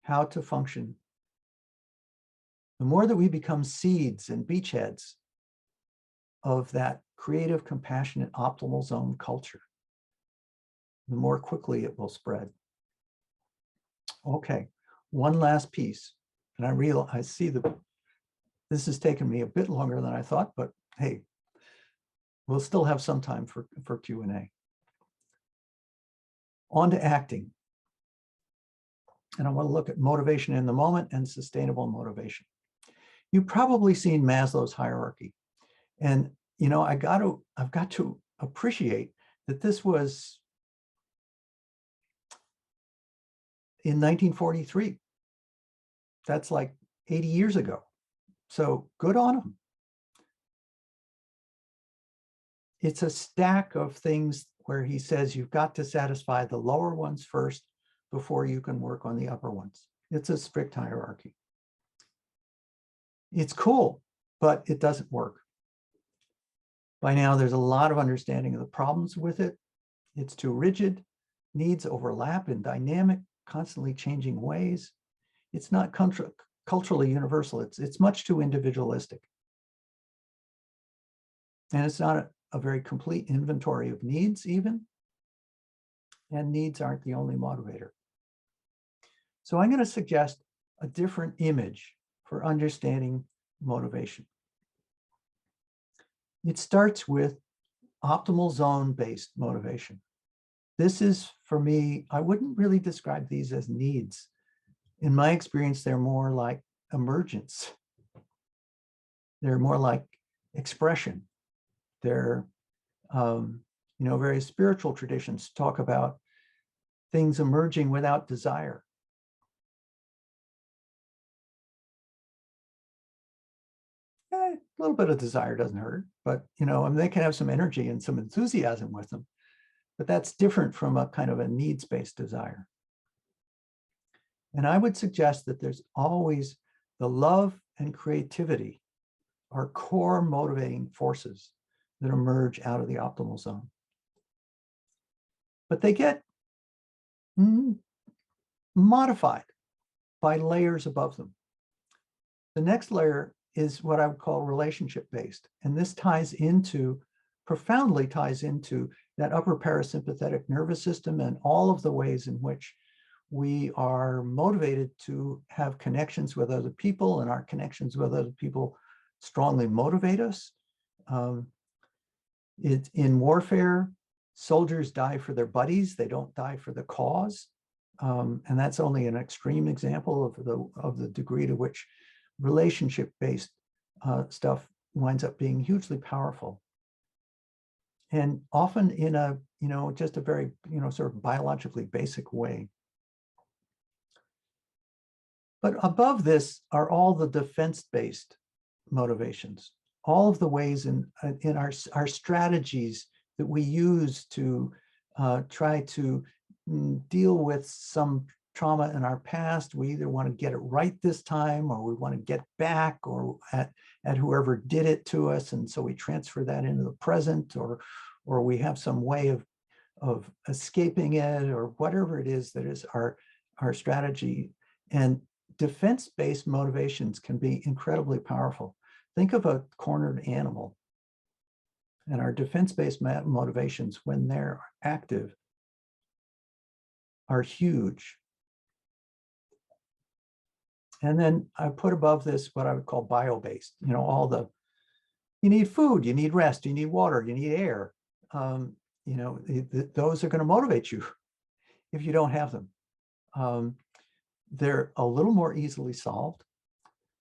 how to function, the more that we become seeds and beachheads of that creative, compassionate, optimal zone culture, the more quickly it will spread. Okay, one last piece. And I see that this has taken me a bit longer than I thought, but hey, we'll still have some time for Q&A. On to acting. And I want to look at motivation in the moment and sustainable motivation. You've probably seen Maslow's hierarchy. And, you know, I've got to appreciate that this was in 1943. That's like 80 years ago. So good on him. It's a stack of things where he says you've got to satisfy the lower ones first before you can work on the upper ones. It's a strict hierarchy. It's cool, but it doesn't work. By now, there's a lot of understanding of the problems with it. It's too rigid, needs overlap in dynamic, constantly changing ways. It's not culturally universal. It's much too individualistic. And it's not a very complete inventory of needs even. And needs aren't the only motivator. So I'm going to suggest a different image for understanding motivation. It starts with optimal zone-based motivation. This is, for me, I wouldn't really describe these as needs. In my experience, they're more like emergence. They're more like expression. They're, various spiritual traditions talk about things emerging without desire. A little bit of desire doesn't hurt, but they can have some energy and some enthusiasm with them. But that's different from a kind of a needs-based desire. And I would suggest that there's always the love and creativity are core motivating forces that emerge out of the optimal zone. But they get modified by layers above them. The next layer is what I would call relationship-based. And this profoundly ties into that upper parasympathetic nervous system and all of the ways in which we are motivated to have connections with other people, and our connections with other people strongly motivate us. In warfare, soldiers die for their buddies, they don't die for the cause. And that's only an extreme example of the degree to which relationship-based stuff winds up being hugely powerful. And often in a, just a very, sort of biologically basic way. But above this are all the defense-based motivations, all of the ways in our strategies that we use to try to deal with some trauma in our past. We either want to get it right this time, or we want to get back or at whoever did it to us. And so we transfer that into the present, or we have some way of escaping it, or whatever it is that is our strategy. And defense-based motivations can be incredibly powerful. Think of a cornered animal. And our defense-based motivations, when they're active, are huge. And then I put above this what I would call bio-based, you need food, you need rest, you need water, you need air. Those are going to motivate you if you don't have them. They're a little more easily solved,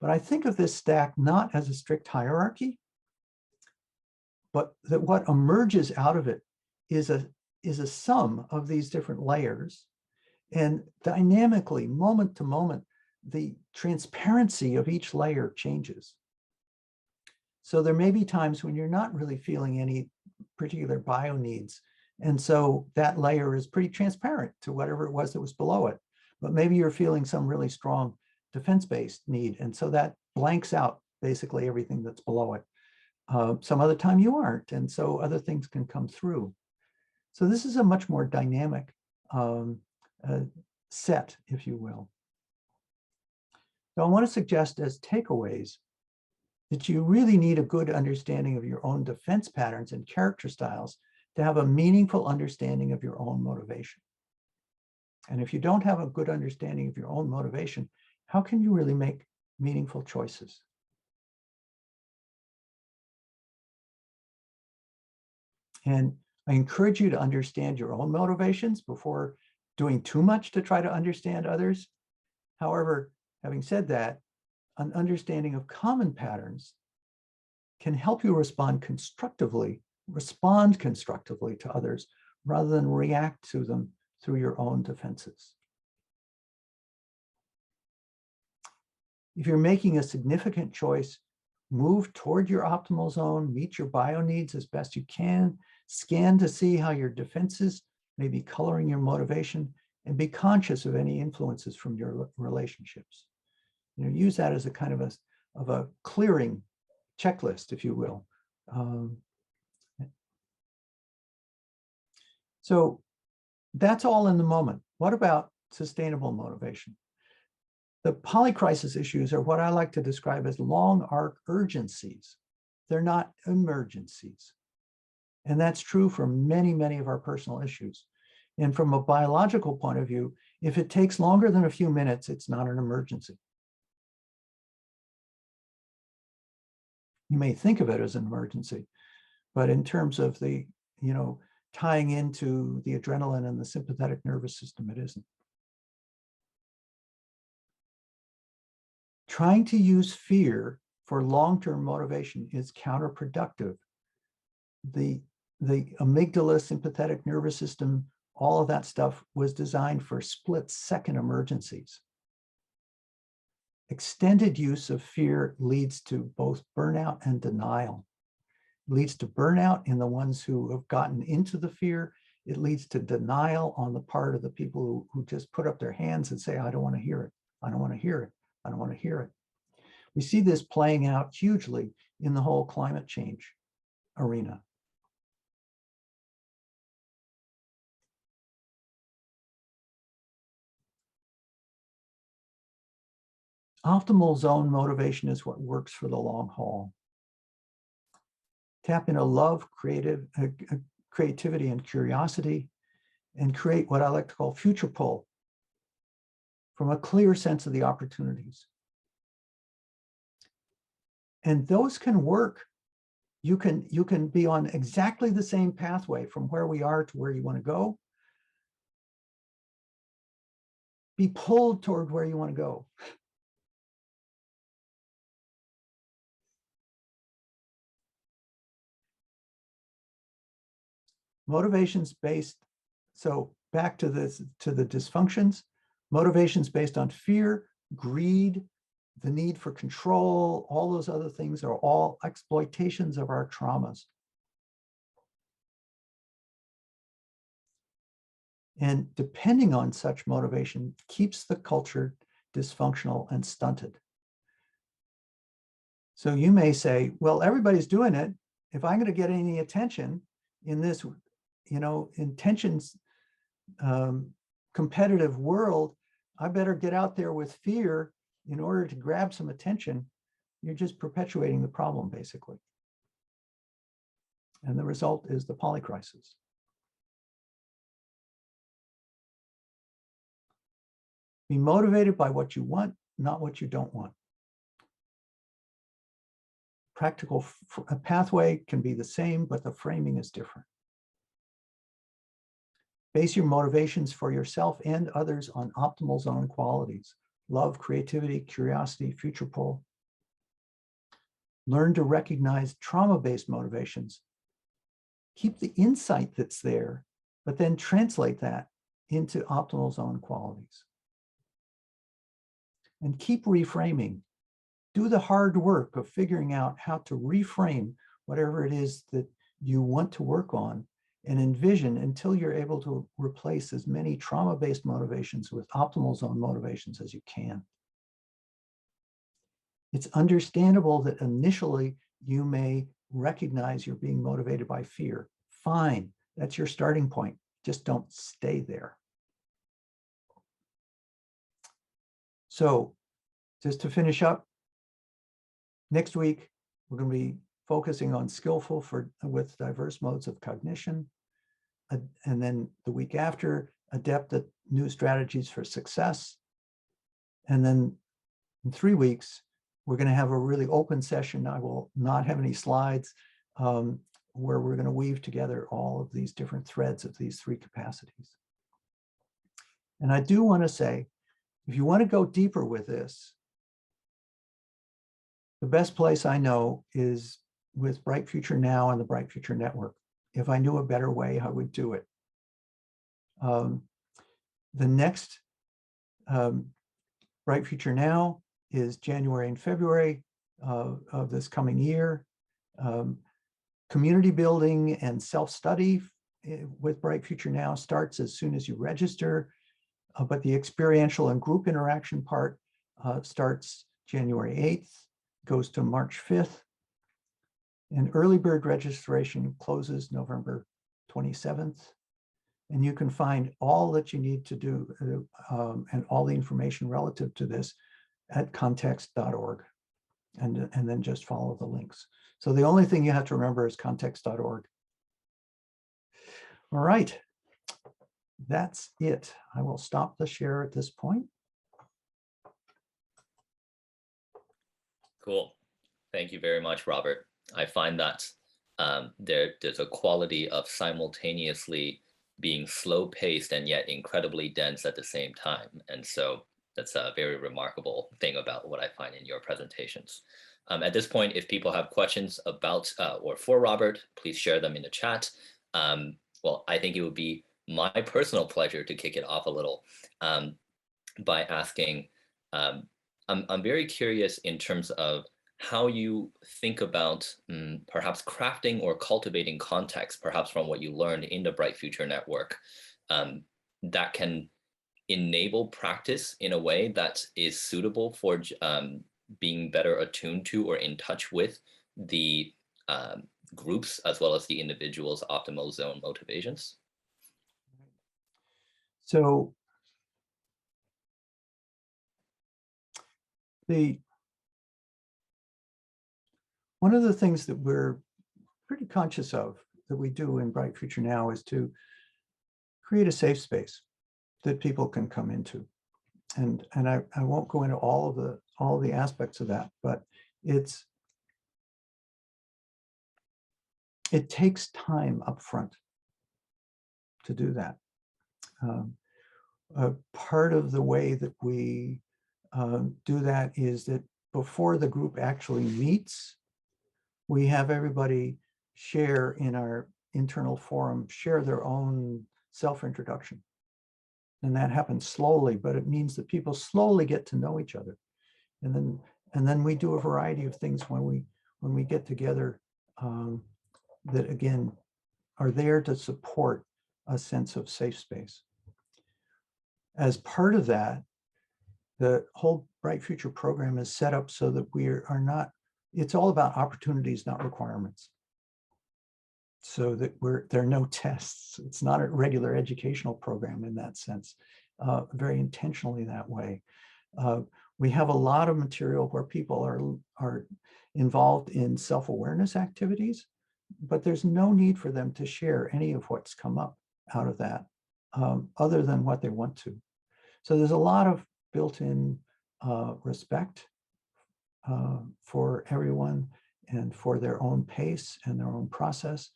but I think of this stack not as a strict hierarchy, but that what emerges out of it is a sum of these different layers, and dynamically, moment to moment, the transparency of each layer changes. So there may be times when you're not really feeling any particular bio needs, and so that layer is pretty transparent to whatever it was that was below it. But maybe you're feeling some really strong defense-based need, and so that blanks out basically everything that's below it. Some other time you aren't, and so other things can come through. So this is a much more dynamic set, if you will. So I want to suggest as takeaways that you really need a good understanding of your own defense patterns and character styles to have a meaningful understanding of your own motivation. And if you don't have a good understanding of your own motivation, how can you really make meaningful choices? And I encourage you to understand your own motivations before doing too much to try to understand others. However, having said that, an understanding of common patterns can help you respond constructively to others rather than react to them through your own defenses. If you're making a significant choice, move toward your optimal zone, meet your bio needs as best you can, scan to see how your defenses may be coloring your motivation, and be conscious of any influences from your relationships. Use that as a kind of a clearing checklist, if you will. So that's all in the moment. What about sustainable motivation? The polycrisis issues are what I like to describe as long arc urgencies. They're not emergencies. And that's true for many, many of our personal issues. And from a biological point of view, if it takes longer than a few minutes, it's not an emergency. You may think of it as an emergency, but in terms of the, tying into the adrenaline and the sympathetic nervous system, it isn't. Trying to use fear for long-term motivation is counterproductive. The amygdala, sympathetic nervous system, all of that stuff was designed for split-second emergencies. Extended use of fear leads to both burnout and denial. It leads to burnout in the ones who have gotten into the fear. It leads to denial on the part of the people who just put up their hands and say, I don't want to hear it. I don't want to hear it. I don't want to hear it. We see this playing out hugely in the whole climate change arena. Optimal zone motivation is what works for the long haul. Tap into love, creativity, and curiosity, and create what I like to call future pull from a clear sense of the opportunities. And those can work. You can be on exactly the same pathway from where we are to where you want to go. Be pulled toward where you want to go. Motivations based, so back to this, to the dysfunctions, motivations based on fear, greed, the need for control, all those other things are all exploitations of our traumas. And depending on such motivation keeps the culture dysfunctional and stunted. So you may say, well, everybody's doing it. If I'm going to get any attention in this, intentions competitive world, I better get out there with fear in order to grab some attention. You're just perpetuating the problem, basically. And the result is the polycrisis. Be motivated by what you want, not what you don't want. Practical pathway can be the same, but the framing is different. Base your motivations for yourself and others on optimal zone qualities: love, creativity, curiosity, future pull. Learn to recognize trauma-based motivations. Keep the insight that's there, but then translate that into optimal zone qualities. And keep reframing. Do the hard work of figuring out how to reframe whatever it is that you want to work on, and envision until you're able to replace as many trauma-based motivations with optimal zone motivations as you can. It's understandable that initially you may recognize you're being motivated by fear. Fine, that's your starting point. Just don't stay there. So just to finish up, next week, we're going to be focusing on Skillful with diverse modes of cognition. And then the week after, Adept at new strategies for success. And then in 3 weeks, we're going to have a really open session. I will not have any slides, where we're going to weave together all of these different threads of these 3 capacities. And I do want to say, if you want to go deeper with this, the best place I know is with Bright Future Now and the Bright Future Network. If I knew a better way, I would do it. The next Bright Future Now is January and February of this coming year. Community building and self-study with Bright Future Now starts as soon as you register, but the experiential and group interaction part starts January 8th, goes to March 5th, and early bird registration closes November 27th. And you can find all that you need to do and all the information relative to this at context.org, and then just follow the links. So the only thing you have to remember is context.org. All right, that's it. I will stop the share at this point. Cool. Thank you very much, Robert. I find that there's a quality of simultaneously being slow-paced and yet incredibly dense at the same time. And so that's a very remarkable thing about what I find in your presentations. At this point, if people have questions about or for Robert, please share them in the chat. Well, I think it would be my personal pleasure to kick it off a little by asking, I'm very curious in terms of how you think about perhaps crafting or cultivating context, perhaps from what you learned in the Bright Future Network, that can enable practice in a way that is suitable for being better attuned to or in touch with the groups as well as the individual's optimal zone motivations. So One of the things that we're pretty conscious of that we do in Bright Future Now is to create a safe space that people can come into. And I won't go into all of the aspects of that, but it takes time up front to do that. Part of the way that we do that is that before the group actually meets, we have everybody share in our internal forum, share their own self-introduction. And that happens slowly, but it means that people slowly get to know each other. And then we do a variety of things when we get together that again are there to support a sense of safe space. As part of that, the whole Bright Future program is set up so that we are not, it's all about opportunities, not requirements. So that there are no tests. It's not a regular educational program in that sense, very intentionally that way. We have a lot of material where people are involved in self-awareness activities, but there's no need for them to share any of what's come up out of that, other than what they want to. So there's a lot of built-in respect for everyone and for their own pace and their own process,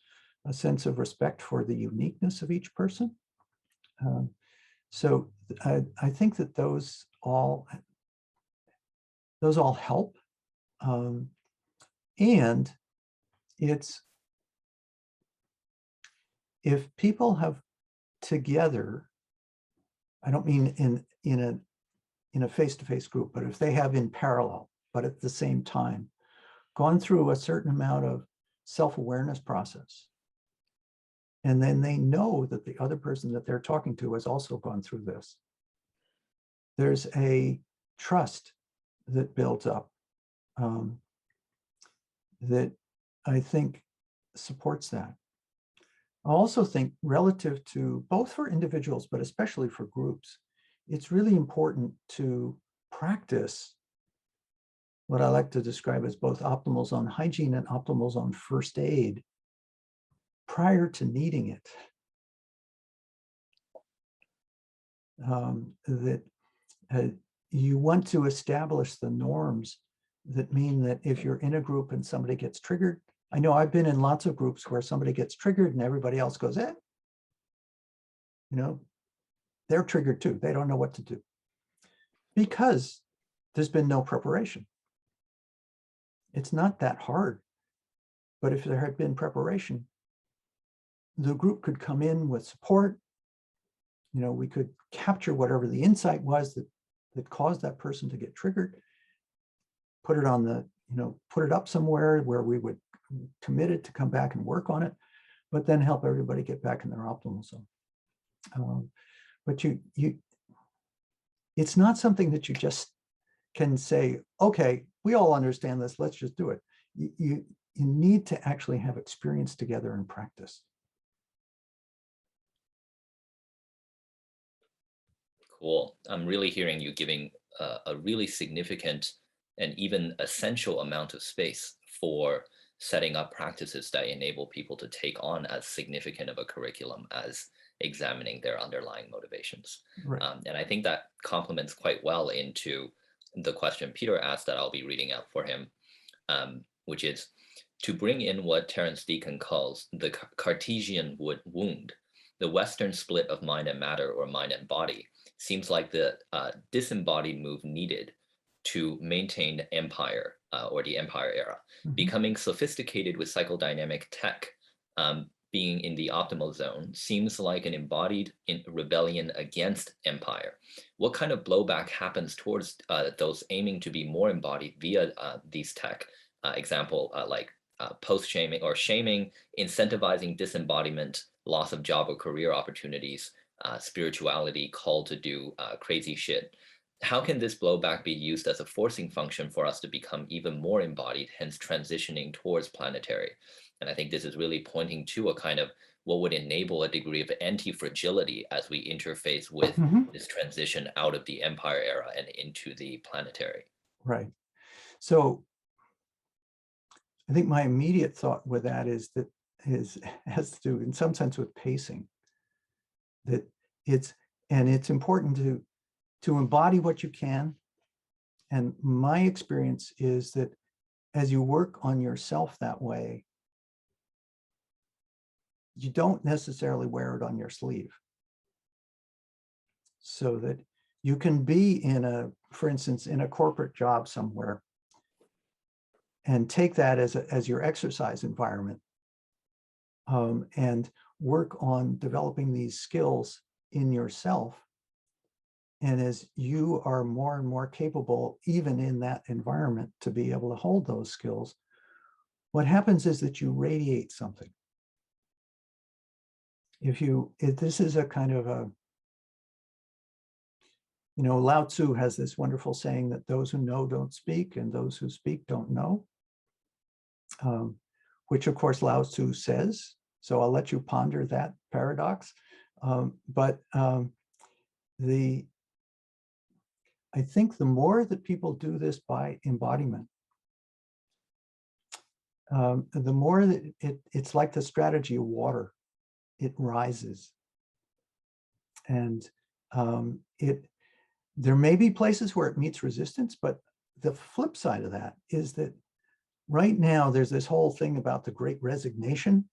a sense of respect for the uniqueness of each person. So I think that those all help. And it's, if people have together, I don't mean in a face-to-face group, but if they have in parallel, but at the same time, gone through a certain amount of self-awareness process, and then they know that the other person that they're talking to has also gone through this, there's a trust that builds up that I think supports that. I also think relative to both for individuals, but especially for groups, it's really important to practice what I like to describe as both optimal zone hygiene and optimal zone first aid prior to needing it. You want to establish the norms that mean that if you're in a group and somebody gets triggered, I know I've been in lots of groups where somebody gets triggered and everybody else goes, you know, they're triggered too. They don't know what to do because there's been no preparation. It's not that hard, but if there had been preparation, the group could come in with support. You know, we could capture whatever the insight was that caused that person to get triggered, put it on the, put it up somewhere where we would commit it to come back and work on it, but then help everybody get back in their optimal zone. But it's not something that you just can say, okay, we all understand this, let's just do it. You need to actually have experience together and practice. Cool. I'm really hearing you giving a really significant and even essential amount of space for setting up practices that enable people to take on as significant of a curriculum as examining their underlying motivations. Right. And I think that complements quite well into the question Peter asked that I'll be reading out for him, which is to bring in what Terence Deacon calls the Cartesian wound, the Western split of mind and matter or mind and body seems like the disembodied move needed to maintain empire or the empire era. Mm-hmm. Becoming sophisticated with psychodynamic tech, being in the optimal zone seems like an embodied rebellion against empire. What kind of blowback happens towards those aiming to be more embodied via these tech? Example, like post-shaming or shaming, incentivizing disembodiment, loss of job or career opportunities, spirituality, call to do crazy shit. How can this blowback be used as a forcing function for us to become even more embodied, hence transitioning towards planetary? And I think this is really pointing to a kind of what would enable a degree of anti-fragility as we interface with this transition out of the empire era and into the planetary. Right. So I think my immediate thought with that is that has to do in some sense with pacing. That it's important to embody what you can. And my experience is that as you work on yourself that way, you don't necessarily wear it on your sleeve. So that you can be for instance, in a corporate job somewhere and take that as your exercise environment, and work on developing these skills in yourself. And as you are more and more capable, even in that environment, to be able to hold those skills, what happens is that you radiate something. If this is a kind of a, Lao Tzu has this wonderful saying that those who know don't speak and those who speak don't know, which of course Lao Tzu says. So I'll let you ponder that paradox. I think the more that people do this by embodiment, the more that it's like the strategy of water. It rises. And there may be places where it meets resistance, but the flip side of that is that right now there's this whole thing about the Great Resignation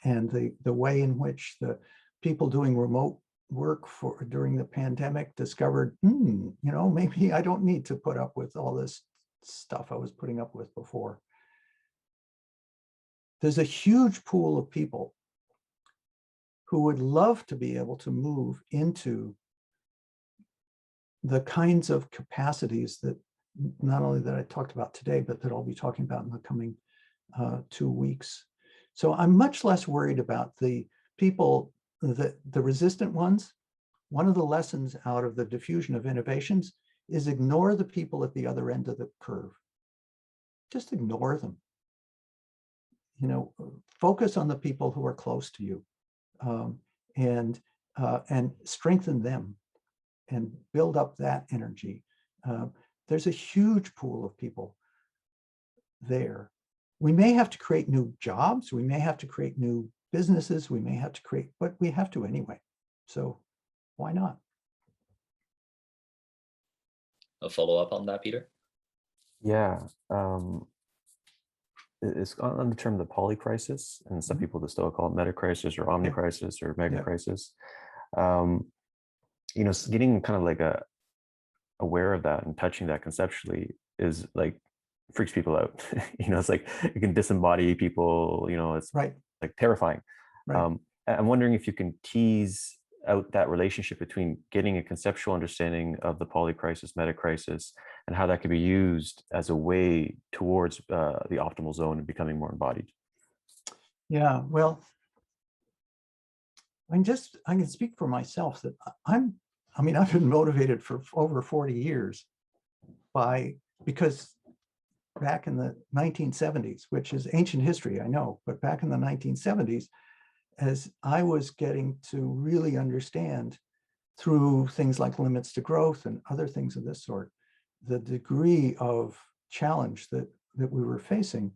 and the way in which the people doing remote work during the pandemic discovered, maybe I don't need to put up with all this stuff I was putting up with before. There's a huge pool of people who would love to be able to move into the kinds of capacities that not only that I talked about today, but that I'll be talking about in the coming 2 weeks. So I'm much less worried about the people, the resistant ones. One of the lessons out of the diffusion of innovations is ignore the people at the other end of the curve. Just ignore them. Focus on the people who are close to you, and strengthen them and build up that energy. There's a huge pool of people there. We may have to create new jobs. We may have to create new businesses. We may have to create, but we have to anyway. So why not? A follow-up on that, Peter? Yeah. It's on the term the polycrisis, and some people the Stoa call it metacrisis or omnicrisis or megacrisis. Getting kind of like aware of that and touching that conceptually is like freaks people out. It's like it can disembody people. It's right. Like terrifying. Right. I'm wondering if you can tease out that relationship between getting a conceptual understanding of the polycrisis, metacrisis, and how that could be used as a way towards the optimal zone and becoming more embodied. Yeah, well, I can speak for myself that I've been motivated for over 40 years because back in the 1970s, which is ancient history, I know, but back in the 1970s, as I was getting to really understand through things like limits to growth and other things of this sort, the degree of challenge that we were facing,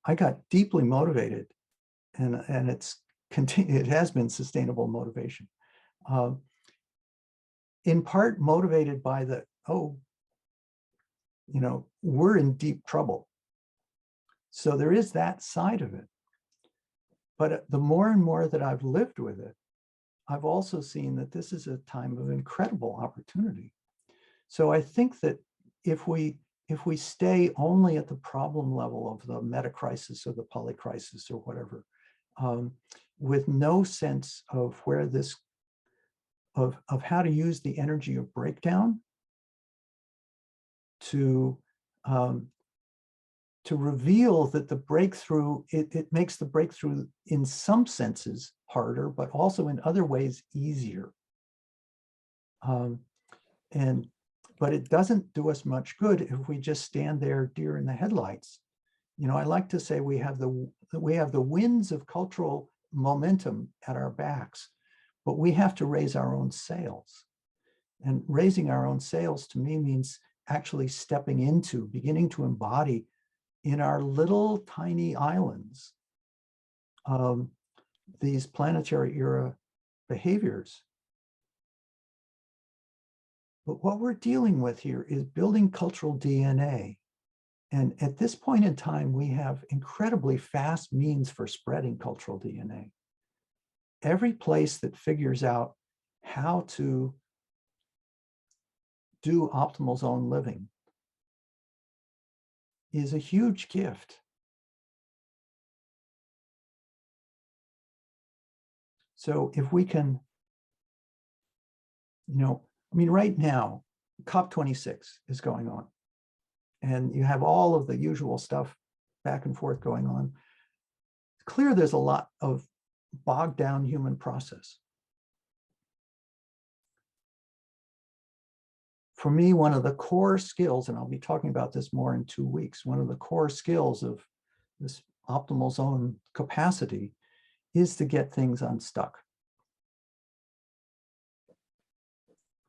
I got deeply motivated, and it has been sustainable motivation. In part motivated by we're in deep trouble. So there is that side of it. But the more and more that I've lived with it, I've also seen that this is a time of incredible opportunity. So I think that if we stay only at the problem level of the metacrisis or the polycrisis or whatever, with no sense of where this, of how to use the energy of breakdown to reveal that the breakthrough, it makes the breakthrough in some senses harder, but also in other ways easier. But it doesn't do us much good if we just stand there deer in the headlights. I like to say we have the winds of cultural momentum at our backs, but we have to raise our own sails. And raising our own sails to me means actually stepping into, beginning to embody in our little tiny islands, these planetary era behaviors. But what we're dealing with here is building cultural DNA. And at this point in time, we have incredibly fast means for spreading cultural DNA. Every place that figures out how to do optimal zone living is a huge gift. So if we can, I mean, right now, COP26 is going on, and you have all of the usual stuff back and forth going on. It's clear there's a lot of bogged down human process. For me, one of the core skills, and I'll be talking about this more in 2 weeks, one of the core skills of this optimal zone capacity is to get things unstuck.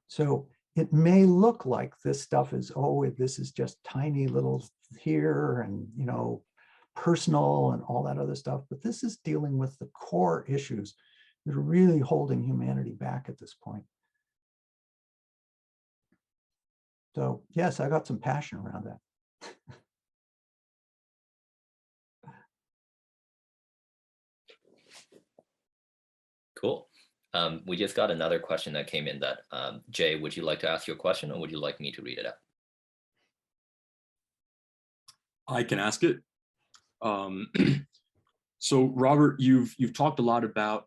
So it may look like this stuff is, this is just tiny little here and, personal and all that other stuff, but this is dealing with the core issues that are really holding humanity back at this point. So yes, I got some passion around that. Cool. We just got another question that came in that, Jay, would you like to ask your question or would you like me to read it out? I can ask it. So Robert, you've talked a lot about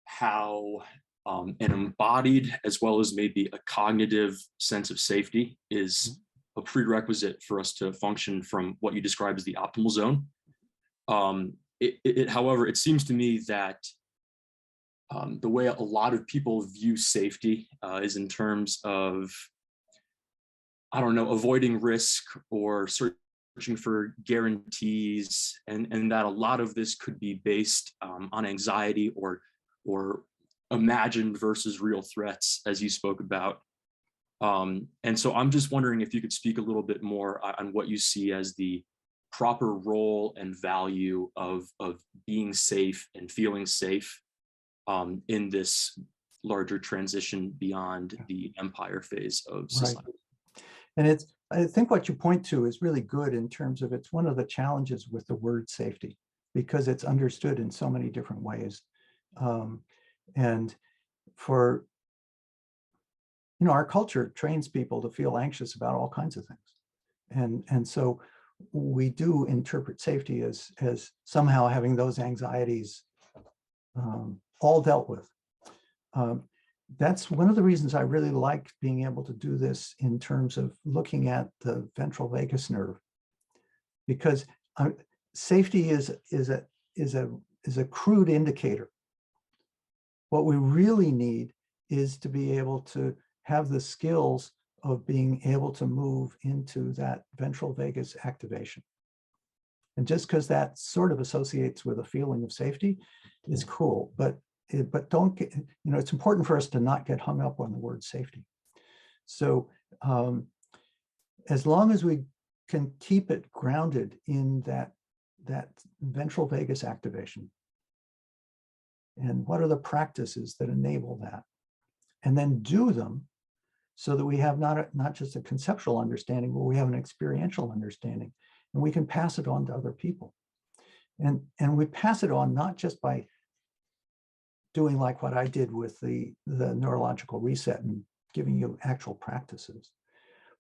how an embodied as well as maybe a cognitive sense of safety is a prerequisite for us to function from what you describe as the optimal zone. However, it seems to me that the way a lot of people view safety is in terms of, I don't know, avoiding risk or searching for guarantees, and that a lot of this could be based on anxiety or imagined versus real threats, as you spoke about. And so I'm just wondering if you could speak a little bit more on what you see as the proper role and value of being safe and feeling safe in this larger transition beyond the empire phase of society. Right. And I think what you point to is really good in terms of, it's one of the challenges with the word safety, because it's understood in so many different ways. And for, our culture trains people to feel anxious about all kinds of things. And so we do interpret safety as somehow having those anxieties all dealt with. That's one of the reasons I really like being able to do this in terms of looking at the ventral vagus nerve, because safety is a crude indicator. What we really need is to be able to have the skills of being able to move into that ventral vagus activation. And just because that sort of associates with a feeling of safety is cool, but don't get, it's important for us to not get hung up on the word safety. So as long as we can keep it grounded in that ventral vagus activation, and what are the practices that enable that, and then do them so that we have not just a conceptual understanding, but we have an experiential understanding, and we can pass it on to other people. And we pass it on not just by doing like what I did with the Neurological Reset and giving you actual practices,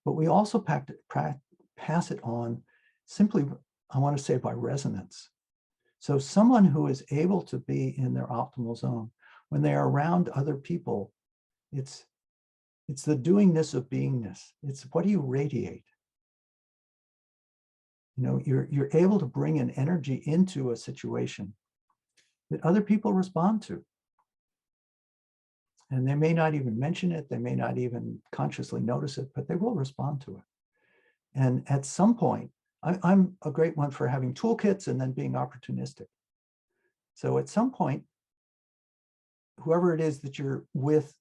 but we also pass it on simply, I want to say, by resonance. So someone who is able to be in their optimal zone, when they are around other people, it's the doingness of beingness. It's what do you radiate? You're able to bring an energy into a situation that other people respond to. And they may not even mention it, they may not even consciously notice it, but they will respond to it. And at some point, I'm a great one for having toolkits and then being opportunistic. So at some point, whoever it is that you're with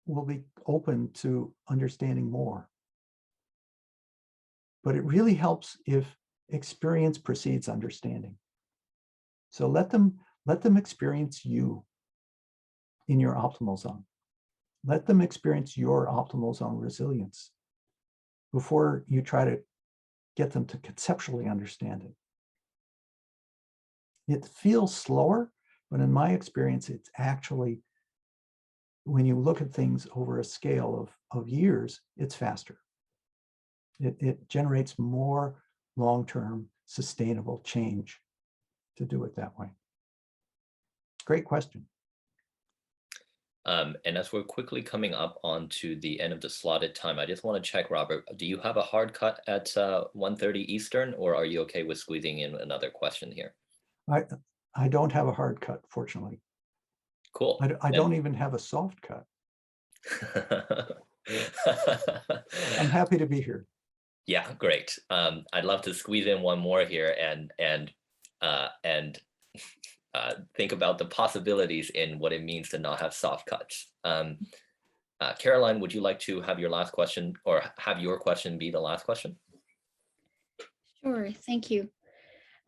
will be open to understanding more. but it really helps if experience precedes understanding. So let them experience you in your optimal zone. Let them experience your optimal zone resilience before you try to get them to conceptually understand it. It feels slower, but in my experience, it's actually, when you look at things over a scale of years, it's faster. It generates more long-term sustainable change to do it that way. Great question. And as we're quickly coming up onto the end of the slotted time, I just want to check, Robert, do you have a hard cut at 1:30 Eastern, or are you okay with squeezing in another question here? I don't have a hard cut, fortunately. Cool. I don't even have a soft cut. I'm happy to be here. Yeah, great. I'd love to squeeze in one more here and think about the possibilities in what it means to not have soft cuts. Caroline, would you like to have your last question, or have your question be the last question? Sure, thank you.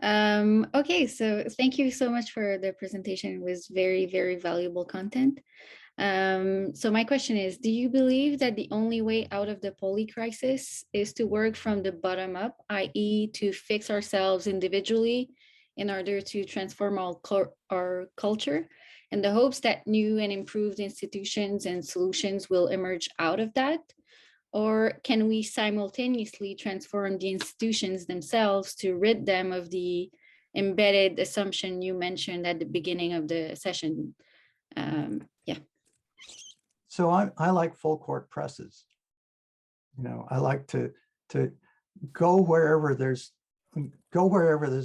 Okay, so thank you so much for the presentation. It was very, very valuable content. So my question is, do you believe that the only way out of the poly crisis is to work from the bottom up, i.e. to fix ourselves individually in order to transform our culture, in the hopes that new and improved institutions and solutions will emerge out of that? Or can we simultaneously transform the institutions themselves to rid them of the embedded assumption you mentioned at the beginning of the session? Yeah. So I like full court presses. I like to go wherever there's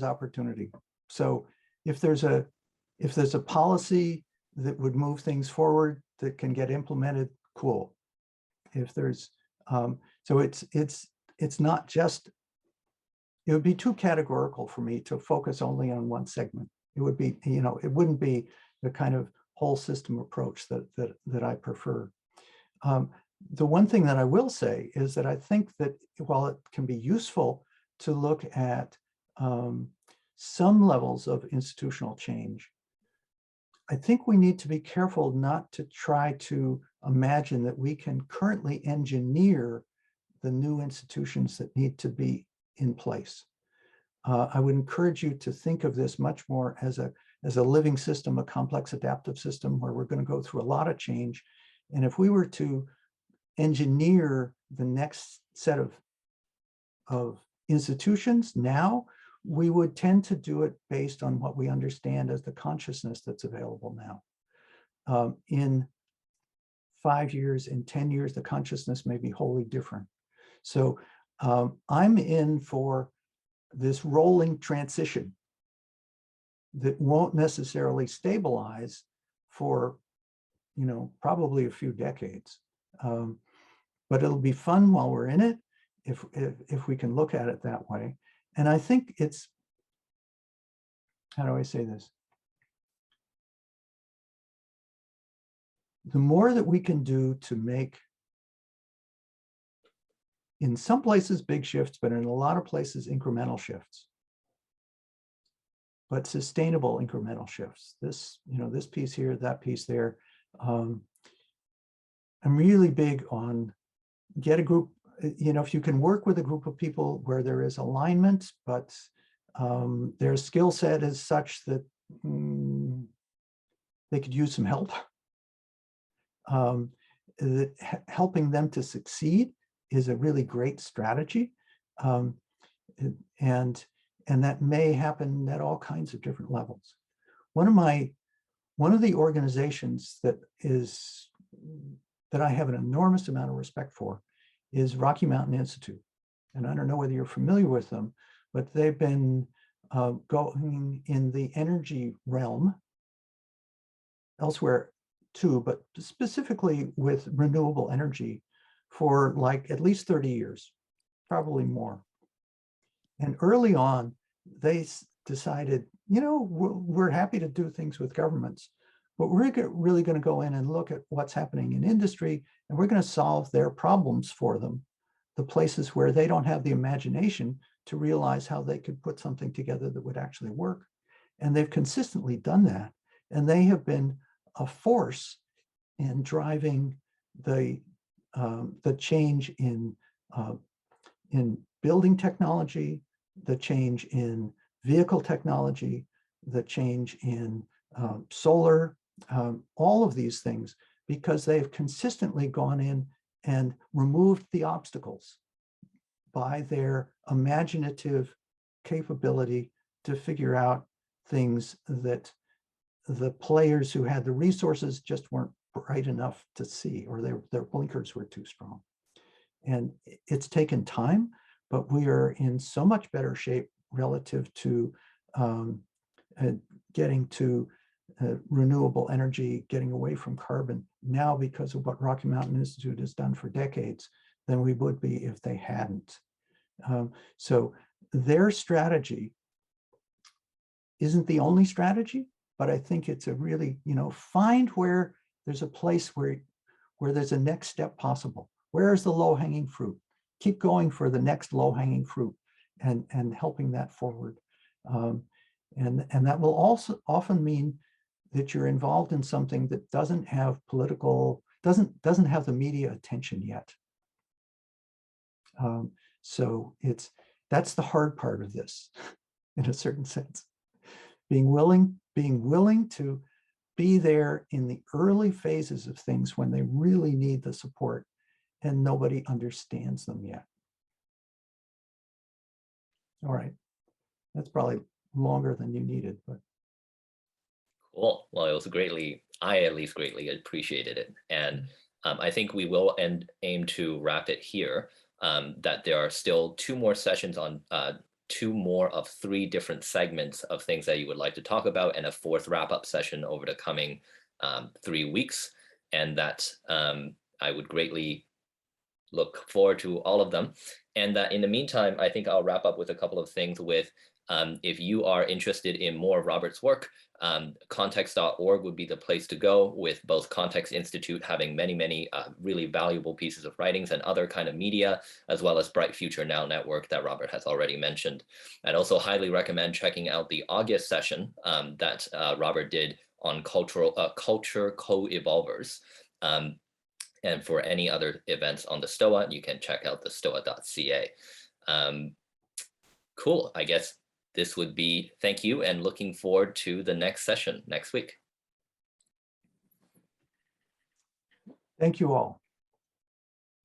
opportunity. So if there's a policy that would move things forward that can get implemented, cool. If there's so it's not just, it would be too categorical for me to focus only on one segment. It would be, it wouldn't be the kind of whole system approach that I prefer. The one thing that I will say is that I think that while it can be useful to look at some levels of institutional change, I think we need to be careful not to try to imagine that we can currently engineer the new institutions that need to be in place. I would encourage you to think of this much more as a living system, a complex adaptive system where we're going to go through a lot of change. And if we were to engineer the next set of institutions now, we would tend to do it based on what we understand as the consciousness that's available now. In 5 years, in 10 years, the consciousness may be wholly different. So I'm in for this rolling transition that won't necessarily stabilize for, probably a few decades. But it'll be fun while we're in it, if we can look at it that way. And I think it's, how do I say this? The more that we can do to make, in some places, big shifts, but in a lot of places, incremental shifts, but sustainable incremental shifts. This, this piece here, that piece there. I'm really big on get a group, if you can work with a group of people where there is alignment, but their skill set is such that they could use some help. Helping them to succeed is a really great strategy. And that may happen at all kinds of different levels. One of the organizations that I have an enormous amount of respect for is Rocky Mountain Institute. And I don't know whether you're familiar with them, but they've been going in the energy realm elsewhere too, but specifically with renewable energy for like at least 30 years, probably more. And early on, they decided, we're happy to do things with governments, but we're really going to go in and look at what's happening in industry, and we're going to solve their problems for them the places where they don't have the imagination to realize how they could put something together that would actually work. And they've consistently done that. And they have been a force in driving the change in building technology, the change in vehicle technology, the change in solar, all of these things, because they've consistently gone in and removed the obstacles by their imaginative capability to figure out things that the players who had the resources just weren't bright enough to see, or their blinkers were too strong. And it's taken time, but we are in so much better shape relative to getting to renewable energy, getting away from carbon now because of what Rocky Mountain Institute has done for decades than we would be if they hadn't. So their strategy isn't the only strategy, but I think it's a really, find where there's a place where there's a next step possible. Where is the low-hanging fruit? Keep going for the next low-hanging fruit and helping that forward. And that will also often mean that you're involved in something that doesn't have doesn't have the media attention yet. So that's the hard part of this, in a certain sense. Being willing to be there in the early phases of things when they really need the support and nobody understands them yet. All right, that's probably longer than you needed, but. Cool. Well, it was I at least greatly appreciated it. And I think we will aim to wrap it here, that there are still 2 more sessions on 2 more of 3 different segments of things that you would like to talk about, and a 4th wrap-up session over the coming 3 weeks. And that I would greatly look forward to all of them. And that in the meantime, I think I'll wrap up with a couple of things with, if you are interested in more of Robert's work, context.org would be the place to go, with both Context Institute having many really valuable pieces of writings and other kind of media, as well as Bright Future Now Network that Robert has already mentioned. I'd also highly recommend checking out the August session that Robert did on culture co-evolvers. And for any other events on the Stoa, you can check out the stoa.ca. Cool. I guess this would be thank you, and looking forward to the next session next week. Thank you all.